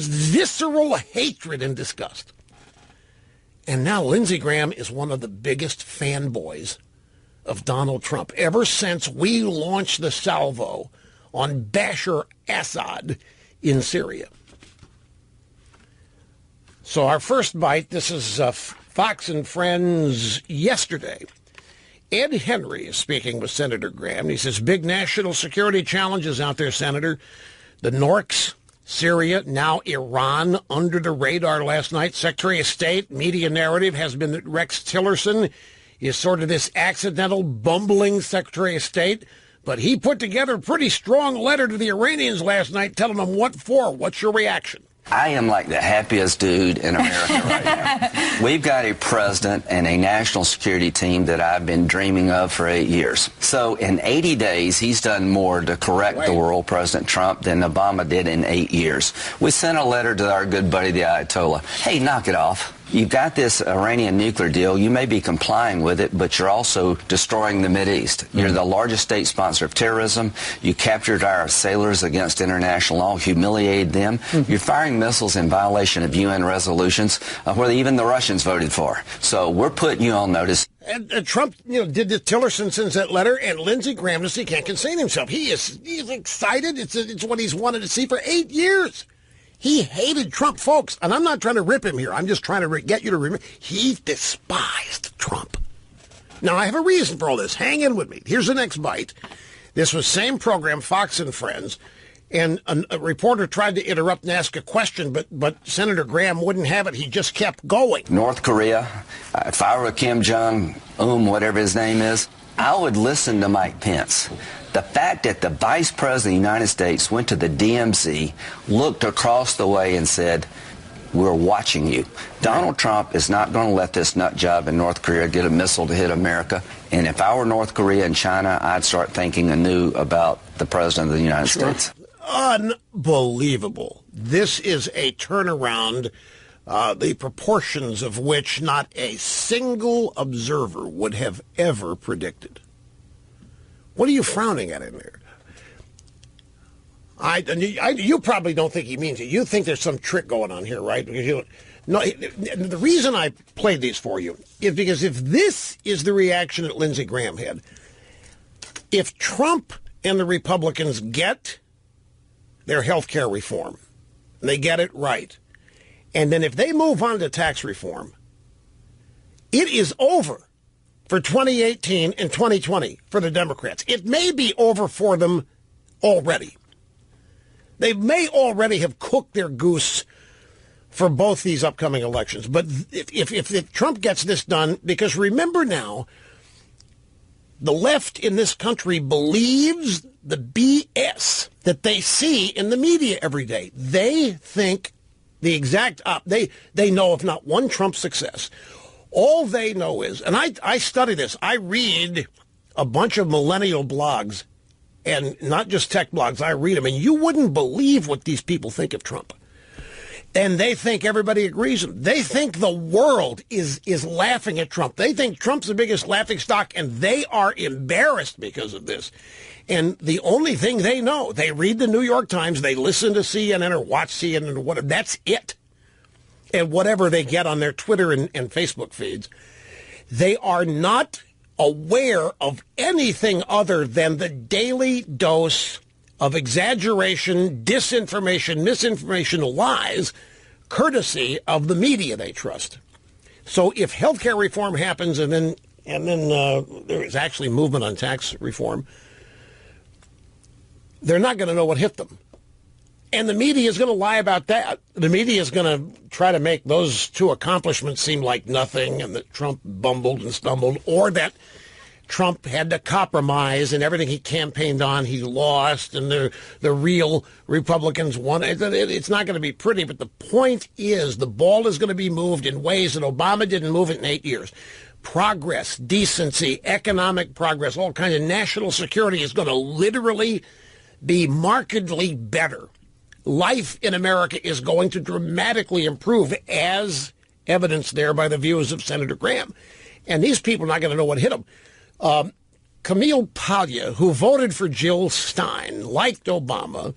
visceral hatred and disgust. And now Lindsey Graham is one of the biggest fanboys of Donald Trump ever since we launched the salvo on Bashar Assad in Syria. So our first bite, this is Fox and Friends yesterday. Ed Henry is speaking with Senator Graham. He says, big national security challenges out there, Senator. The Norks, Syria, now Iran, under the radar last night. Secretary of State, media narrative has been that Rex Tillerson is sort of this accidental, bumbling Secretary of State. But he put together a pretty strong letter to the Iranians last night telling them what for. What's your reaction? I am like the happiest dude in America right now. We've got a president and a national security team that I've been dreaming of for 8 years. So in 80 days, he's done more to correct the world, President Trump, than Obama did in 8 years. We sent a letter to our good buddy, the Ayatollah. Hey, knock it off. You've got this Iranian nuclear deal. You may be complying with it, but you're also destroying the Mideast. You're the largest state sponsor of terrorism. You captured our sailors against international law, humiliated them. You're firing missiles in violation of UN resolutions, where even the Russians voted for. So we're putting you on notice. And Trump, did the Tillerson sends that letter, and Lindsey Graham just he can't contain himself. He's excited. It's what he's wanted to see for 8 years. He hated Trump, folks, and I'm not trying to rip him here. I'm just trying to get you to remember. He despised Trump. Now, I have a reason for all this. Hang in with me. Here's the next bite. This was same program, Fox and Friends, and a reporter tried to interrupt and ask a question, but Senator Graham wouldn't have it. He just kept going. North Korea, if I were Kim Jong-un, whatever his name is, I would listen to Mike Pence. The fact that the Vice President of the United States went to the DMZ, looked across the way and said, we're watching you. Donald Trump is not going to let this nut job in North Korea get a missile to hit America. And if I were North Korea and China, I'd start thinking anew about the President of the United States. Unbelievable. This is a turnaround, the proportions of which not a single observer would have ever predicted. What are you frowning at in there? You probably don't think he means it. You think there's some trick going on here, right? Because the reason I played these for you is because if this is the reaction that Lindsey Graham had, if Trump and the Republicans get their health care reform, and they get it right, and then if they move on to tax reform, it is over for 2018 and 2020 for the Democrats. It may be over for them already. They may already have cooked their goose for both these upcoming elections. But if Trump gets this done, because remember now, the left in this country believes the BS that they see in the media every day. They think the exact they know of not one Trump success. All they know is, and I study this, I read a bunch of millennial blogs, and not just tech blogs, I read them, and you wouldn't believe what these people think of Trump. And they think everybody agrees with them. They think the world is laughing at Trump. They think Trump's the biggest laughingstock, and they are embarrassed because of this. And the only thing they know, they read the New York Times, they listen to CNN or watch CNN or whatever, that's it. And whatever they get on their Twitter and Facebook feeds, they are not aware of anything other than the daily dose of exaggeration, disinformation, misinformation, lies, courtesy of the media they trust. So if healthcare reform happens and then and then there is actually movement on tax reform, they're not going to know what hit them. And the media is going to lie about that. The media is going to try to make those two accomplishments seem like nothing, and that Trump bumbled and stumbled, or that Trump had to compromise and everything he campaigned on he lost, and the real Republicans won. It's not going to be pretty, but the point is the ball is going to be moved in ways that Obama didn't move it in 8 years. Progress, decency, economic progress, all kinds of national security is going to literally be markedly better. Life in America is going to dramatically improve, as evidenced there by the views of Senator Graham. And these people are not going to know what hit them. Camille Paglia, who voted for Jill Stein, liked Obama.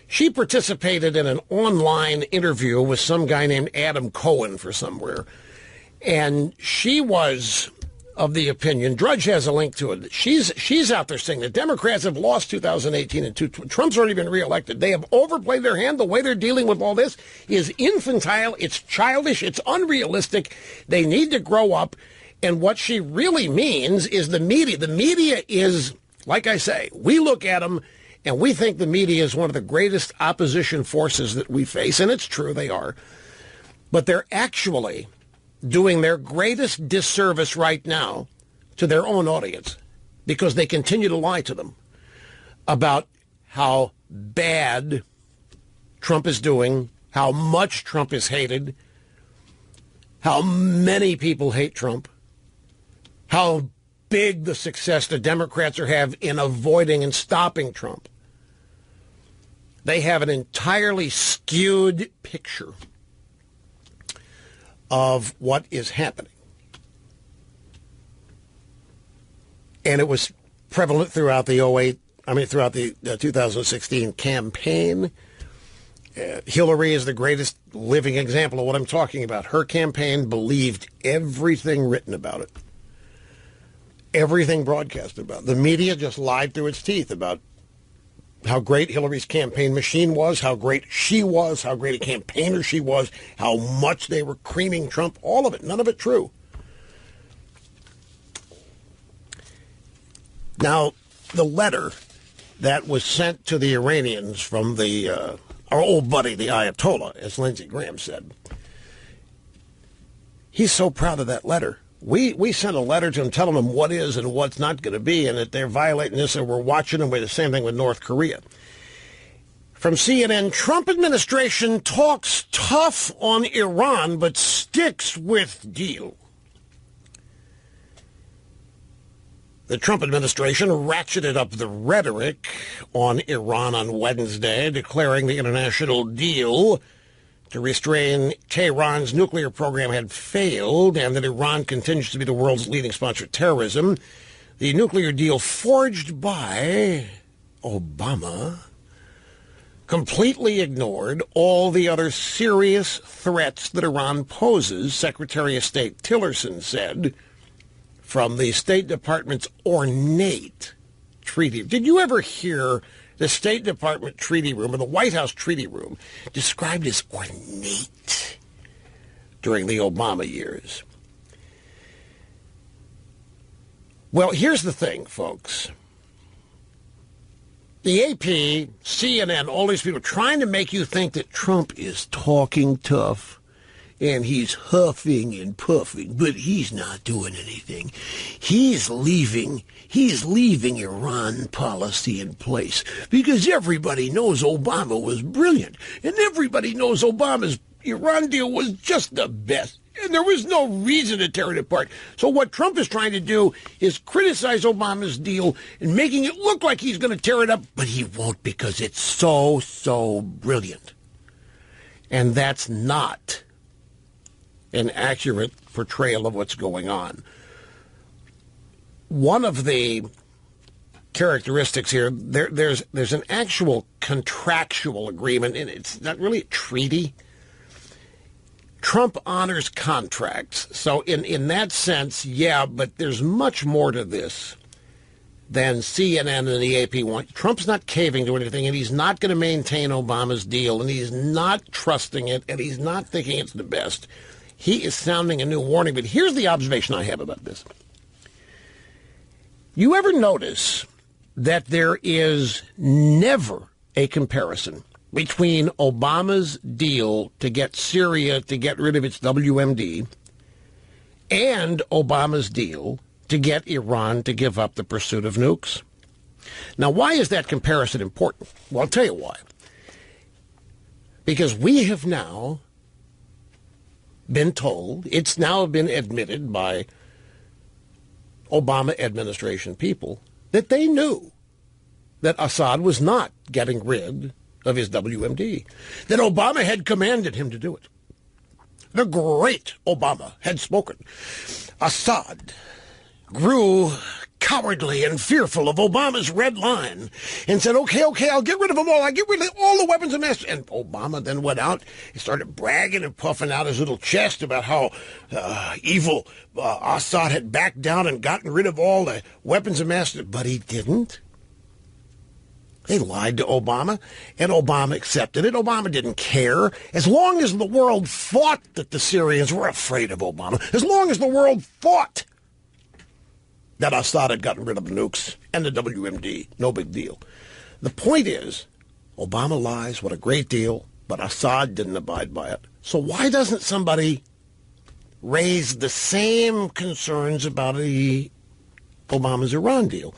She participated in an online interview with some guy named Adam Cohen for somewhere. And she was of the opinion, Drudge has a link to it, she's out there saying the Democrats have lost 2018 and Trump's already been reelected. They have overplayed their hand. The way they're dealing with all this is infantile, it's childish, it's unrealistic. They need to grow up. And what she really means is the media. The media is, like I say, we look at them and we think the media is one of the greatest opposition forces that we face. And it's true, they are. But they're actually doing their greatest disservice right now to their own audience because they continue to lie to them about how bad Trump is doing, how much Trump is hated, how many people hate Trump, how big the success the Democrats have in avoiding and stopping Trump. They have an entirely skewed picture of what is happening. And it was prevalent throughout the 2016 campaign. Hillary is the greatest living example of what I'm talking about. Her campaign believed everything written about it. Everything broadcasted about it. The media just lied through its teeth about how great Hillary's campaign machine was, how great she was, how great a campaigner she was, how much they were creaming Trump, all of it, none of it true. Now, the letter that was sent to the Iranians from our old buddy, the Ayatollah, as Lindsey Graham said, he's so proud of that letter. We sent a letter to him telling him what is and what's not going to be, and that they're violating this, and we're watching them. With the same thing with North Korea. From CNN, Trump administration talks tough on Iran, but sticks with deal. The Trump administration ratcheted up the rhetoric on Iran on Wednesday, declaring the international deal to restrain Tehran's nuclear program had failed and that Iran continues to be the world's leading sponsor of terrorism. The nuclear deal forged by Obama completely ignored all the other serious threats that Iran poses, Secretary of State Tillerson said, from the State Department's ornate treaty. Did you ever hear the State Department treaty room or the White House treaty room described as ornate during the Obama years? Well, here's the thing, folks. The AP, CNN, all these people trying to make you think that Trump is talking tough and he's huffing and puffing, but he's not doing anything. He's leaving Iran policy in place because everybody knows Obama was brilliant, and everybody knows Obama's Iran deal was just the best, and there was no reason to tear it apart. So what Trump is trying to do is criticize Obama's deal and making it look like he's going to tear it up, but he won't because it's so brilliant. And that's not an accurate portrayal of what's going on. One of the characteristics here, there's an actual contractual agreement, and it's not really a treaty. Trump honors contracts. So in that sense, yeah, but there's much more to this than CNN and the AP want. Trump's not caving to anything, and he's not going to maintain Obama's deal, and he's not trusting it, and he's not thinking it's the best. He is sounding a new warning. But here's the observation I have about this. You ever notice that there is never a comparison between Obama's deal to get Syria to get rid of its WMD and Obama's deal to get Iran to give up the pursuit of nukes? Now, why is that comparison important? Well, I'll tell you why. Because we have now been told, it's now been admitted by Obama administration people, that they knew that Assad was not getting rid of his WMD, that Obama had commanded him to do it. The great Obama had spoken. Assad grew cowardly and fearful of Obama's red line and said, okay, I'll get rid of them all. I'll get rid of all the weapons of mass. And Obama then went out and started bragging and puffing out his little chest about how evil Assad had backed down and gotten rid of all the weapons of mass. But he didn't. They lied to Obama, and Obama accepted it. Obama didn't care. As long as the world thought that the Syrians were afraid of Obama, as long as the world thought that Assad had gotten rid of the nukes and the WMD, no big deal. The point is, Obama lies, what a great deal, but Assad didn't abide by it. So why doesn't somebody raise the same concerns about Obama's Iran deal?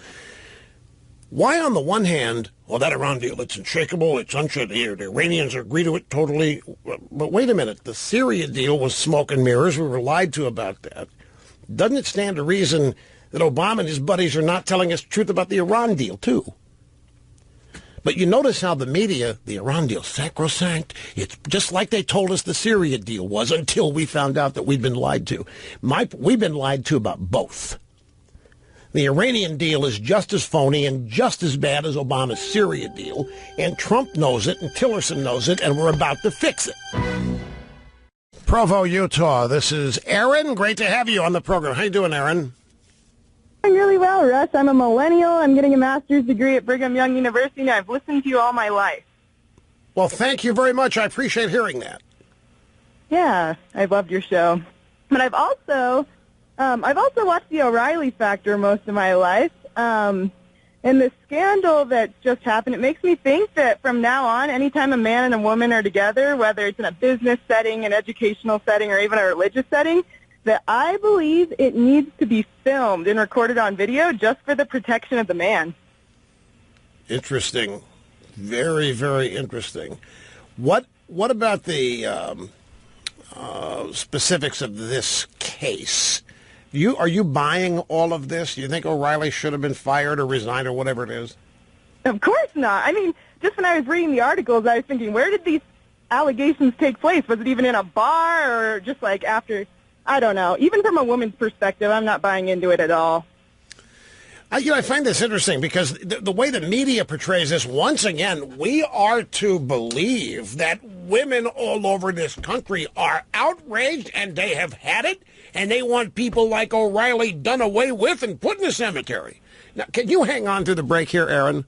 Why, on the one hand, well, that Iran deal, it's unshakable, it's unshakable, the Iranians agree to it totally. But wait a minute, the Syria deal was smoke and mirrors. We were lied to about that. Doesn't it stand to reason that Obama and his buddies are not telling us the truth about the Iran deal, too? But you notice how the media, the Iran deal, sacrosanct. It's just like they told us the Syria deal was until we found out that we'd been lied to. We've been lied to about both. The Iranian deal is just as phony and just as bad as Obama's Syria deal, and Trump knows it, and Tillerson knows it, and we're about to fix it. Provo, Utah, this is Aaron. Great to have you on the program. How you doing, Aaron? I'm really well, Russ. I'm a millennial. I'm getting a master's degree at Brigham Young University, and I've listened to you all my life. Well, thank you very much. I appreciate hearing that. Yeah, I've loved your show. But I've also watched the O'Reilly Factor most of my life. And the scandal that's just happened, it makes me think that from now on, anytime a man and a woman are together, whether it's in a business setting, an educational setting, or even a religious setting, that I believe it needs to be filmed and recorded on video just for the protection of the man. Interesting. Very, very interesting. What about the specifics of this case? Are you buying all of this? Do you think O'Reilly should have been fired or resigned or whatever it is? Of course not. I mean, just when I was reading the articles, I was thinking, where did these allegations take place? Was it even in a bar or just like after? I don't know. Even from a woman's perspective, I'm not buying into it at all. I find this interesting because the way the media portrays this, once again, we are to believe that women all over this country are outraged and they have had it, and they want people like O'Reilly done away with and put in the cemetery. Now, can you hang on to the break here, Aaron?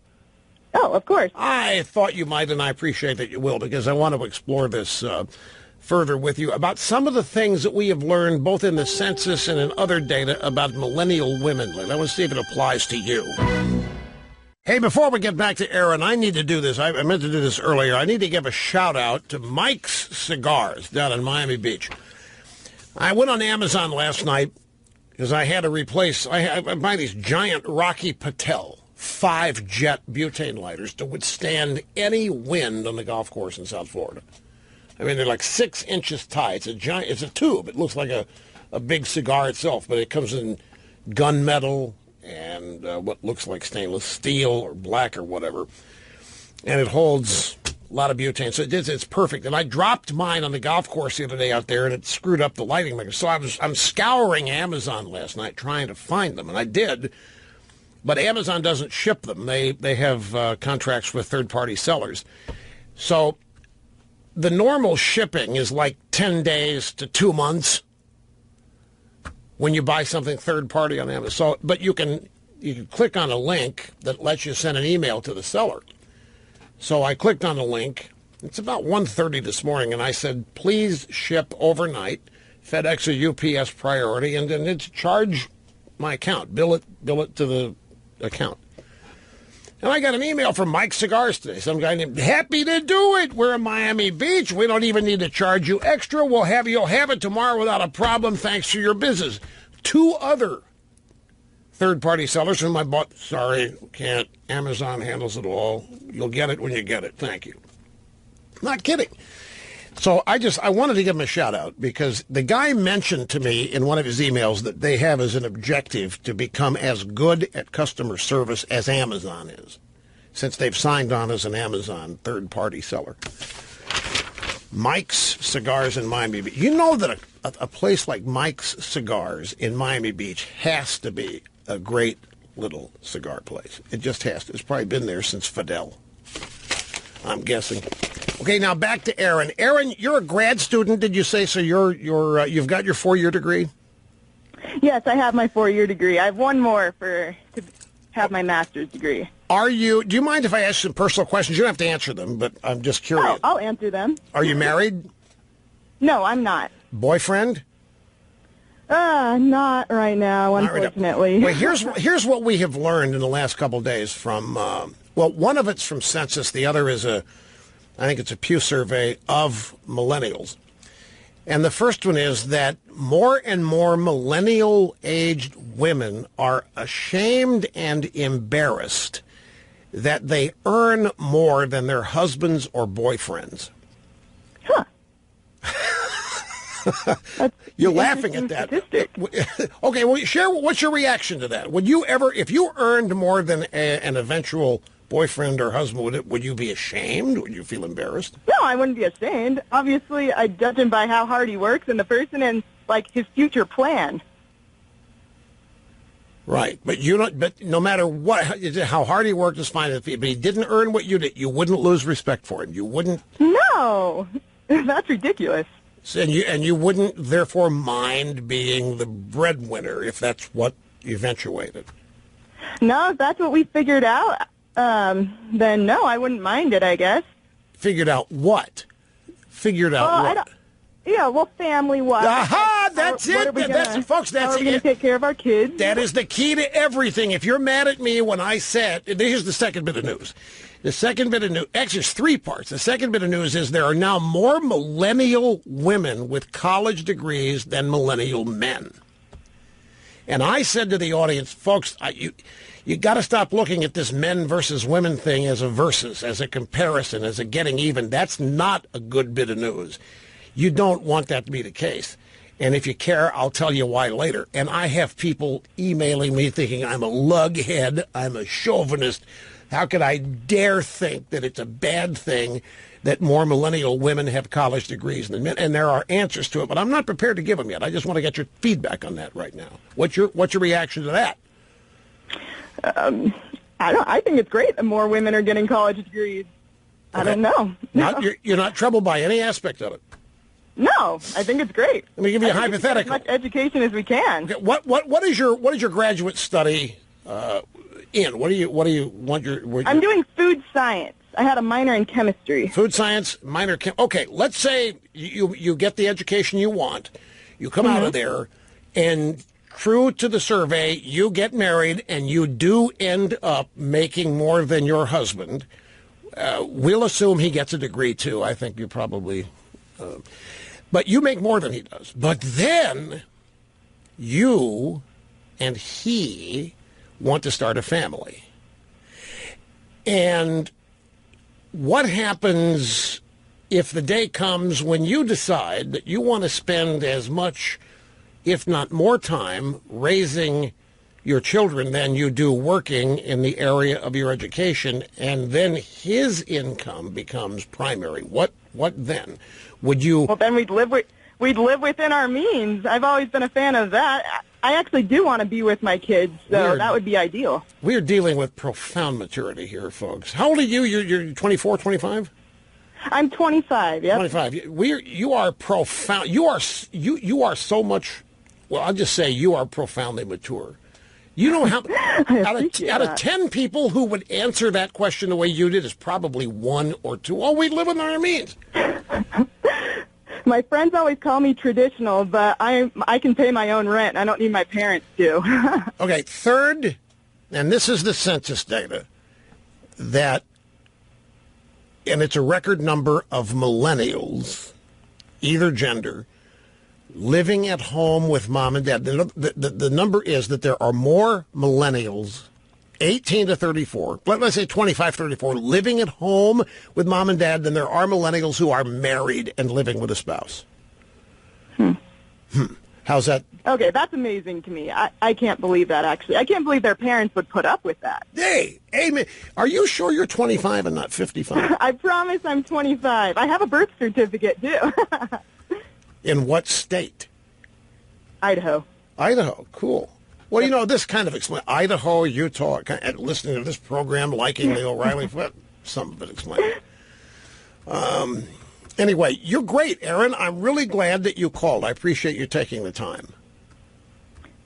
Oh, of course. I thought you might, and I appreciate that you will, because I want to explore this further with you about some of the things that we have learned both in the census and in other data about millennial women. I want to see if it applies to you. Hey, before we get back to Aaron, I need to do this. I meant to do this earlier. I need to give a shout-out to Mike's Cigars down in Miami Beach. I went on Amazon last night because I had to replace, I buy these giant Rocky Patel 5-jet butane lighters to withstand any wind on the golf course in South Florida. I mean, they're like 6 inches high. It's a giant. It's a tube. It looks like a big cigar itself, but it comes in gunmetal and what looks like stainless steel or black or whatever, and it holds a lot of butane. So it's perfect. And I dropped mine on the golf course the other day out there, and it screwed up the lighting mechanism. So I'm scouring Amazon last night trying to find them, and I did. But Amazon doesn't ship them. They have contracts with third-party sellers. So the normal shipping is like 10 days to 2 months when you buy something third-party on Amazon. So, but you can click on a link that lets you send an email to the seller. So I clicked on the link. It's about 1:30 this morning, and I said, please ship overnight, FedEx or UPS priority, and then it's charge my account. Bill it to the account. And I got an email from Mike Cigars today. Some guy named, happy to do it. We're in Miami Beach. We don't even need to charge you extra. You'll have it tomorrow without a problem thanks to your business. 2 other third-party sellers whom I bought. Sorry, can't. Amazon handles it all. You'll get it when you get it. Thank you. Not kidding. So I wanted to give him a shout-out because the guy mentioned to me in one of his emails that they have as an objective to become as good at customer service as Amazon is, since they've signed on as an Amazon third-party seller. Mike's Cigars in Miami Beach. You know that a place like Mike's Cigars in Miami Beach has to be a great little cigar place. It just has to. It's probably been there since Fidel, I'm guessing. Okay, now back to Aaron. Aaron, you're a grad student, did you say? So you've got your 4-year degree? Yes, I have my 4-year degree. I have one more to have my master's degree. Do you mind if I ask some personal questions? You don't have to answer them, but I'm just curious. Oh, I'll answer them. Are you married? No, I'm not. Boyfriend? Not right now, unfortunately. Well, here's what we have learned in the last couple of days from, one of it's from Census, the other is I think it's a Pew survey of millennials. And the first one is that more and more millennial-aged women are ashamed and embarrassed that they earn more than their husbands or boyfriends. Huh. You're laughing at that. Okay, well, share what's your reaction to that? Would you ever, if you earned more than an eventual boyfriend or husband, would you be ashamed? Would you feel embarrassed? No, I wouldn't be ashamed. Obviously, I judge him by how hard he works and the person and his future plan. Right, but no matter how hard he worked is fine. But he didn't earn what you did, you wouldn't lose respect for him. You wouldn't. No, that's ridiculous. And you wouldn't therefore mind being the breadwinner if that's what eventuated. No, if that's what we figured out, then no, I wouldn't mind it, I guess. Figured out what? What? Family-wise. Aha! That's it! Folks, that's it. How are we going to take care of our kids? That is the key to everything. If you're mad at me when I said, here's the second bit of news. The second bit of news, actually there's 3 parts. The second bit of news is there are now more millennial women with college degrees than millennial men. And I said to the audience, folks, you got to stop looking at this men versus women thing as a versus, as a comparison, as a getting even. That's not a good bit of news. You don't want that to be the case. And if you care, I'll tell you why later. And I have people emailing me thinking I'm a lughead, I'm a chauvinist. How could I dare think that it's a bad thing that more millennial women have college degrees than men? And there are answers to it, but I'm not prepared to give them yet. I just want to get your feedback on that right now. What's your reaction to that? I think it's great that more women are getting college degrees. Okay. I don't know. You're not troubled by any aspect of it? No, I think it's great. Let me give you a hypothetical. As much education as we can. Okay, what is your graduate study in? What do you want your? I'm doing food science. I had a minor in chemistry. Food science, minor chem. Okay, let's say you get the education you want. You come out of there, and true to the survey, you get married, and you do end up making more than your husband. We'll assume he gets a degree too. I think you probably. But you make more than he does. But then you and he want to start a family. And what happens if the day comes when you decide that you want to spend as much, if not more time, raising your children than you do working in the area of your education, and then his income becomes primary? What then? Would you? Well, then we'd live within our means. I've always been a fan of that. I actually do want to be with my kids, so that would be ideal. We're dealing with profound maturity here, folks. How old are you? You're 24, 25? I'm 25. Yeah. 25. You are profound. You are so much. Well, I'll just say you are profoundly mature. You know how out of 10 people who would answer that question the way you did is probably 1 or 2. Oh, we live within our means. My friends always call me traditional, but I can pay my own rent. I don't need my parents to. Okay, third, and this is the census data, and it's a record number of millennials, either gender, living at home with mom and dad. The number is that there are more millennials, 18 to 34, let's say 25, 34, living at home with mom and dad than there are millennials who are married and living with a spouse. How's that? Okay, that's amazing to me. I can't believe that, actually. I can't believe their parents would put up with that. Hey, Amy, are you sure you're 25 and not 55? I promise I'm 25. I have a birth certificate, too. In what state? Idaho. Idaho, cool. Well, you know, this kind of explains Idaho, Utah, listening to this program, liking the O'Reilly, some of it explains. Anyway, you're great, Aaron. I'm really glad that you called. I appreciate you taking the time.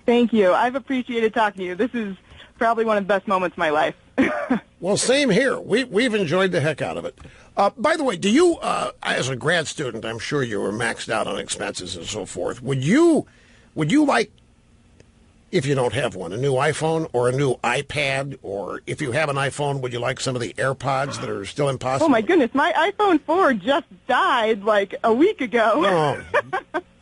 Thank you. I've appreciated talking to you. This is probably one of the best moments of my life. Well, same here. We've enjoyed the heck out of it. By the way, do you, as a grad student, I'm sure you were maxed out on expenses and so forth. Would you like, if you don't have one, a new iPhone or a new iPad? Or if you have an iPhone, would you like some of the AirPods that are still impossible? Oh, my goodness. My iPhone 4 just died like a week ago.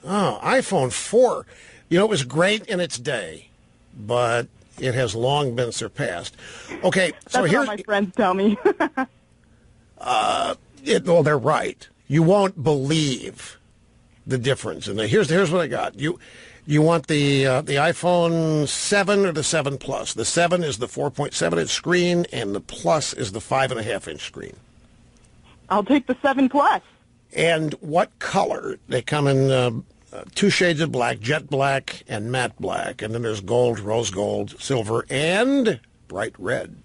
iPhone 4. You know, it was great in its day, but it has long been surpassed. Okay, so That's here's what my friends tell me. Well, they're right. You won't believe the difference. And here's what I got. You want the iPhone 7 or the 7 Plus? The 7 is the 4.7-inch screen, and the Plus is the 5.5-inch screen. I'll take the 7 Plus. And what color? They come in two shades of black, jet black and matte black. And then there's gold, rose gold, silver, and bright red.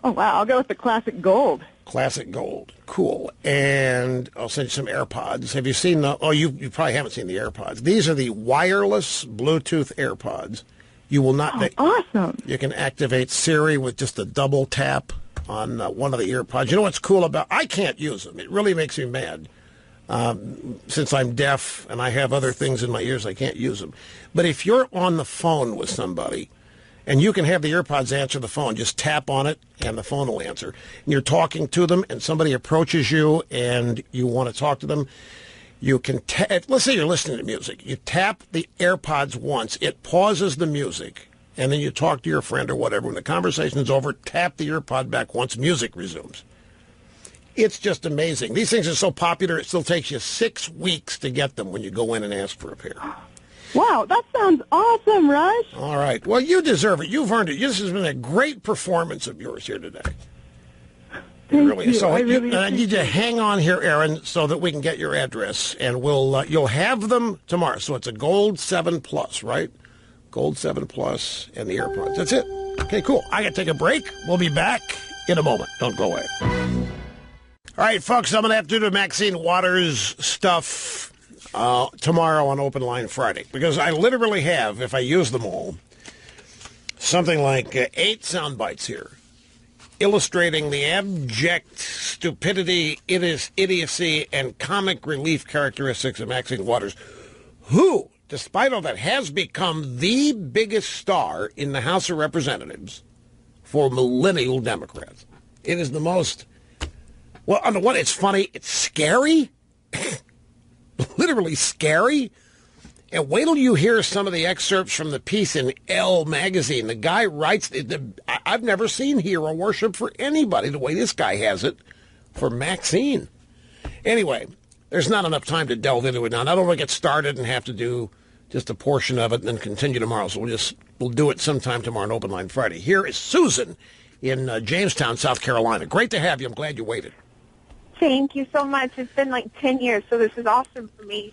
Oh, wow. I'll go with the classic gold. Classic gold. Cool. And I'll send you some AirPods. Have you seen you probably haven't seen the AirPods. These are the wireless Bluetooth AirPods. You will not... awesome. You can activate Siri with just a double tap on one of the AirPods. You know what's cool about... I can't use them. It really makes me mad. Since I'm deaf and I have other things in my ears, I can't use them. But if you're on the phone with somebody... and you can have the AirPods answer the phone. Just tap on it, and the phone will answer. And you're talking to them, and somebody approaches you, and you want to talk to them. You can let's say you're listening to music. You tap the AirPods once. It pauses the music, and then you talk to your friend or whatever. When the conversation is over, tap the AirPod back once. Music resumes. It's just amazing. These things are so popular, it still takes you 6 weeks to get them when you go in and ask for a pair. Wow, that sounds awesome, Rush. All right. Well, you deserve it. You've earned it. This has been a great performance of yours here today. Thank you. So I really I need you to hang on here, Aaron, so that we can get your address, and you'll have them tomorrow. So it's a Gold 7 Plus, right? Gold 7 Plus and the AirPods. That's it. Okay, cool. I got to take a break. We'll be back in a moment. Don't go away. All right, folks, I'm going to have to do the Maxine Waters stuff tomorrow on Open Line Friday, because I literally have, if I use them all, something like 8 sound bites here illustrating the abject stupidity, idiocy, and comic relief characteristics of Maxine Waters, who, despite all that, has become the biggest star in the House of Representatives for millennial Democrats. It is the most, well, on the one, it's funny, it's scary, literally scary. And wait till you hear some of the excerpts from the piece in Elle magazine. The guy writes, I've never seen hero worship for anybody the way this guy has it for Maxine. Anyway, there's not enough time to delve into it now. I don't want to get started and have to do just a portion of it and then continue tomorrow. So we'll do it sometime tomorrow on Open Line Friday. Here is Susan in Jamestown, South Carolina. Great to have you. I'm glad you waited. Thank you so much. It's been like 10 years, so this is awesome for me.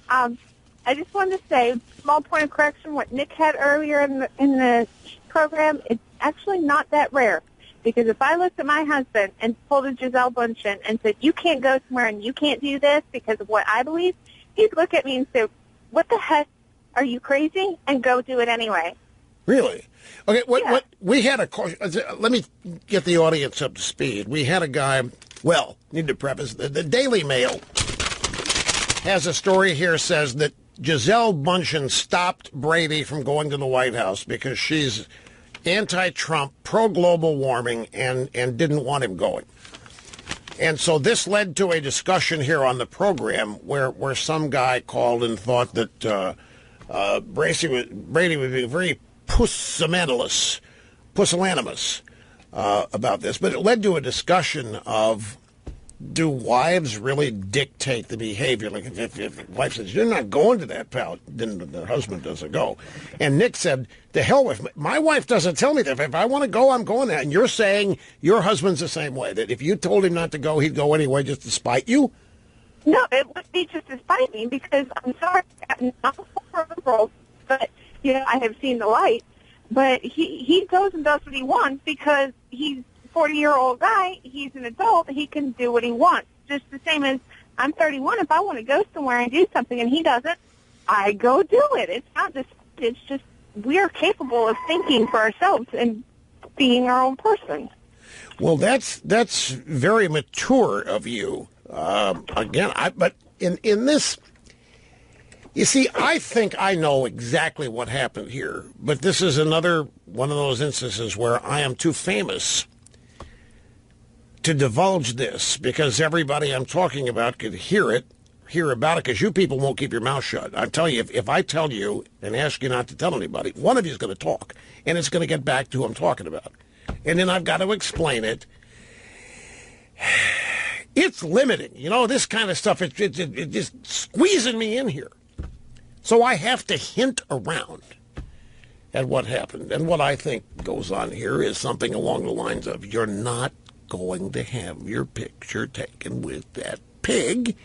I just wanted to say, small point of correction, what Nick had earlier in the program, it's actually not that rare. Because if I looked at my husband and pulled a Giselle Bundchen and said, you can't go somewhere and you can't do this because of what I believe, he'd look at me and say, what the heck, are you crazy? And go do it anyway. Really? Okay, what we had let me get the audience up to speed. We had a guy, well, need to preface, the Daily Mail has a story here, says that Gisele Bündchen stopped Brady from going to the White House because she's anti-Trump, pro-global warming, and didn't want him going. And so this led to a discussion here on the program where some guy called and thought that Brady would be very pusillanimous about this. But it led to a discussion of, do wives really dictate the behavior? Like if the wife says, you're not going to that, pal, then the husband doesn't go. And Nick said, the hell with me. My wife doesn't tell me that. If I want to go, I'm going there. And you're saying your husband's the same way, that if you told him not to go, he'd go anyway just to spite you? No, it would be just to spite me because, I'm sorry, I'm not for the world, but, I have seen the light. But he goes and does what he wants because he's a 40-year-old guy. He's an adult. He can do what he wants. Just the same as I'm 31. If I want to go somewhere and do something and he doesn't, I go do it. It's not just, it's just we're capable of thinking for ourselves and being our own person. Well, that's very mature of you. But in this, you see, I think I know exactly what happened here, but this is another one of those instances where I am too famous to divulge this because everybody I'm talking about could hear about it, because you people won't keep your mouth shut. I tell you, if I tell you and ask you not to tell anybody, one of you is going to talk, and it's going to get back to who I'm talking about. And then I've got to explain it. It's limiting. This kind of stuff, it just squeezing me in here. So I have to hint around at what happened. And what I think goes on here is something along the lines of, you're not going to have your picture taken with that pig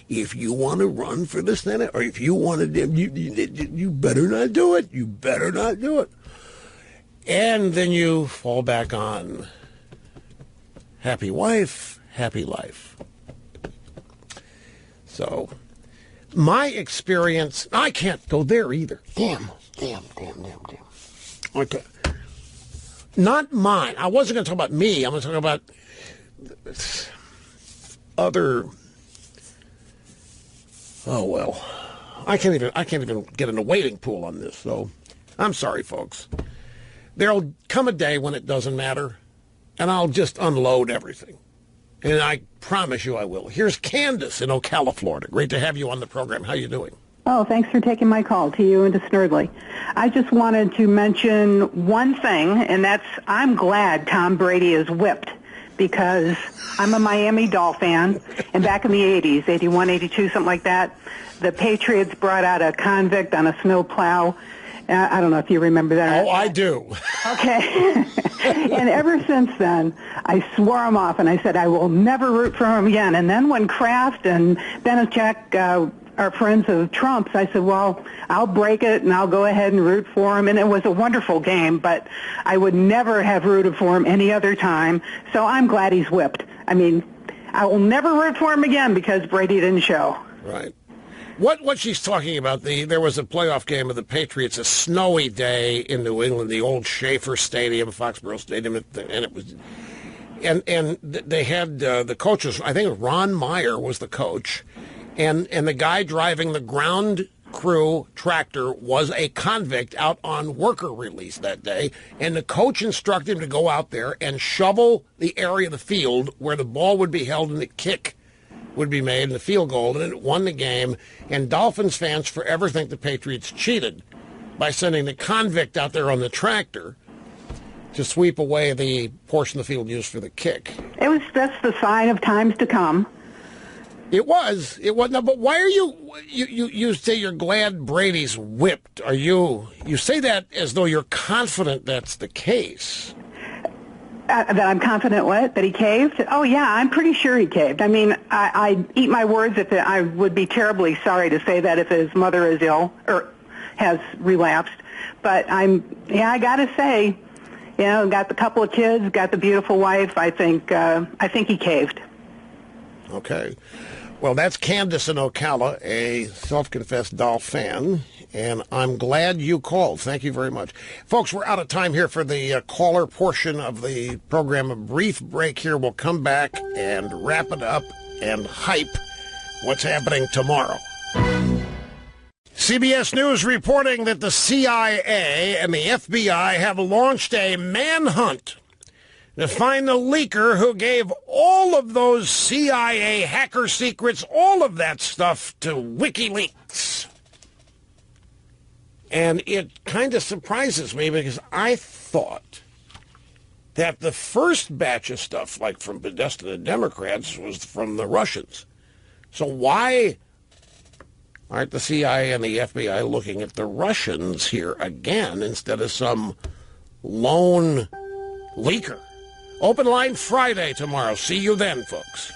if you want to run for the Senate, or if you want to, you better not do it. You better not do it. And then you fall back on happy wife, happy life. So my experience, I can't go there either. Damn. Okay. Not mine. I wasn't going to talk about me. I'm going to talk about other. Oh, well. I can't even get in a waiting pool on this, so I'm sorry, folks. There'll come a day when it doesn't matter, and I'll just unload everything. And I promise you I will. Here's Candace in Ocala, Florida. Great to have you on the program. How you doing? Oh, thanks for taking my call, to you and to Snerdley. I just wanted to mention one thing, and that's I'm glad Tom Brady is whipped, because I'm a Miami Dolphin fan, and back in the 80s, 81, 82, something like that, the Patriots brought out a convict on a snowplow. I don't know if you remember that. Oh, I do. Okay. And ever since then, I swore him off, and I said I will never root for him again. And then when Kraft and Benachek are friends of Trump's, I said, well, I'll break it, and I'll go ahead and root for him. And it was a wonderful game, but I would never have rooted for him any other time. So I'm glad he's whipped. I mean, I will never root for him again because Brady didn't show. Right. What she's talking about, there was a playoff game of the Patriots, a snowy day in New England, the old Schaefer Stadium, Foxborough Stadium, and it was, and they had the coaches. I think Ron Meyer was the coach, and the guy driving the ground crew tractor was a convict out on worker release that day, and the coach instructed him to go out there and shovel the area of the field where the ball would be held and the kick would be made in the field goal, and it won the game. And Dolphins fans forever think the Patriots cheated by sending the convict out there on the tractor to sweep away the portion of the field used for the kick. That's the sign of times to come. It was. No, but why are you say you're glad Brady's whipped? You say that as though you're confident that's the case. That I'm confident what? That he caved? Oh, yeah, I'm pretty sure he caved. I mean, I eat my words. I would be terribly sorry to say that if his mother is ill or has relapsed. But I got to say, got the couple of kids, got the beautiful wife. I think he caved. Okay. Well, that's Candace in Ocala, a self-confessed Dolph fan, and I'm glad you called. Thank you very much. Folks, we're out of time here for the caller portion of the program. A brief break here. We'll come back and wrap it up and hype what's happening tomorrow. CBS News reporting that the CIA and the FBI have launched a manhunt to find the leaker who gave all of those CIA hacker secrets, all of that stuff, to WikiLeaks. And it kind of surprises me because I thought that the first batch of stuff, like from Podesta to Democrats, was from the Russians. So why aren't the CIA and the FBI looking at the Russians here again instead of some lone leaker? Open line Friday tomorrow. See you then, folks.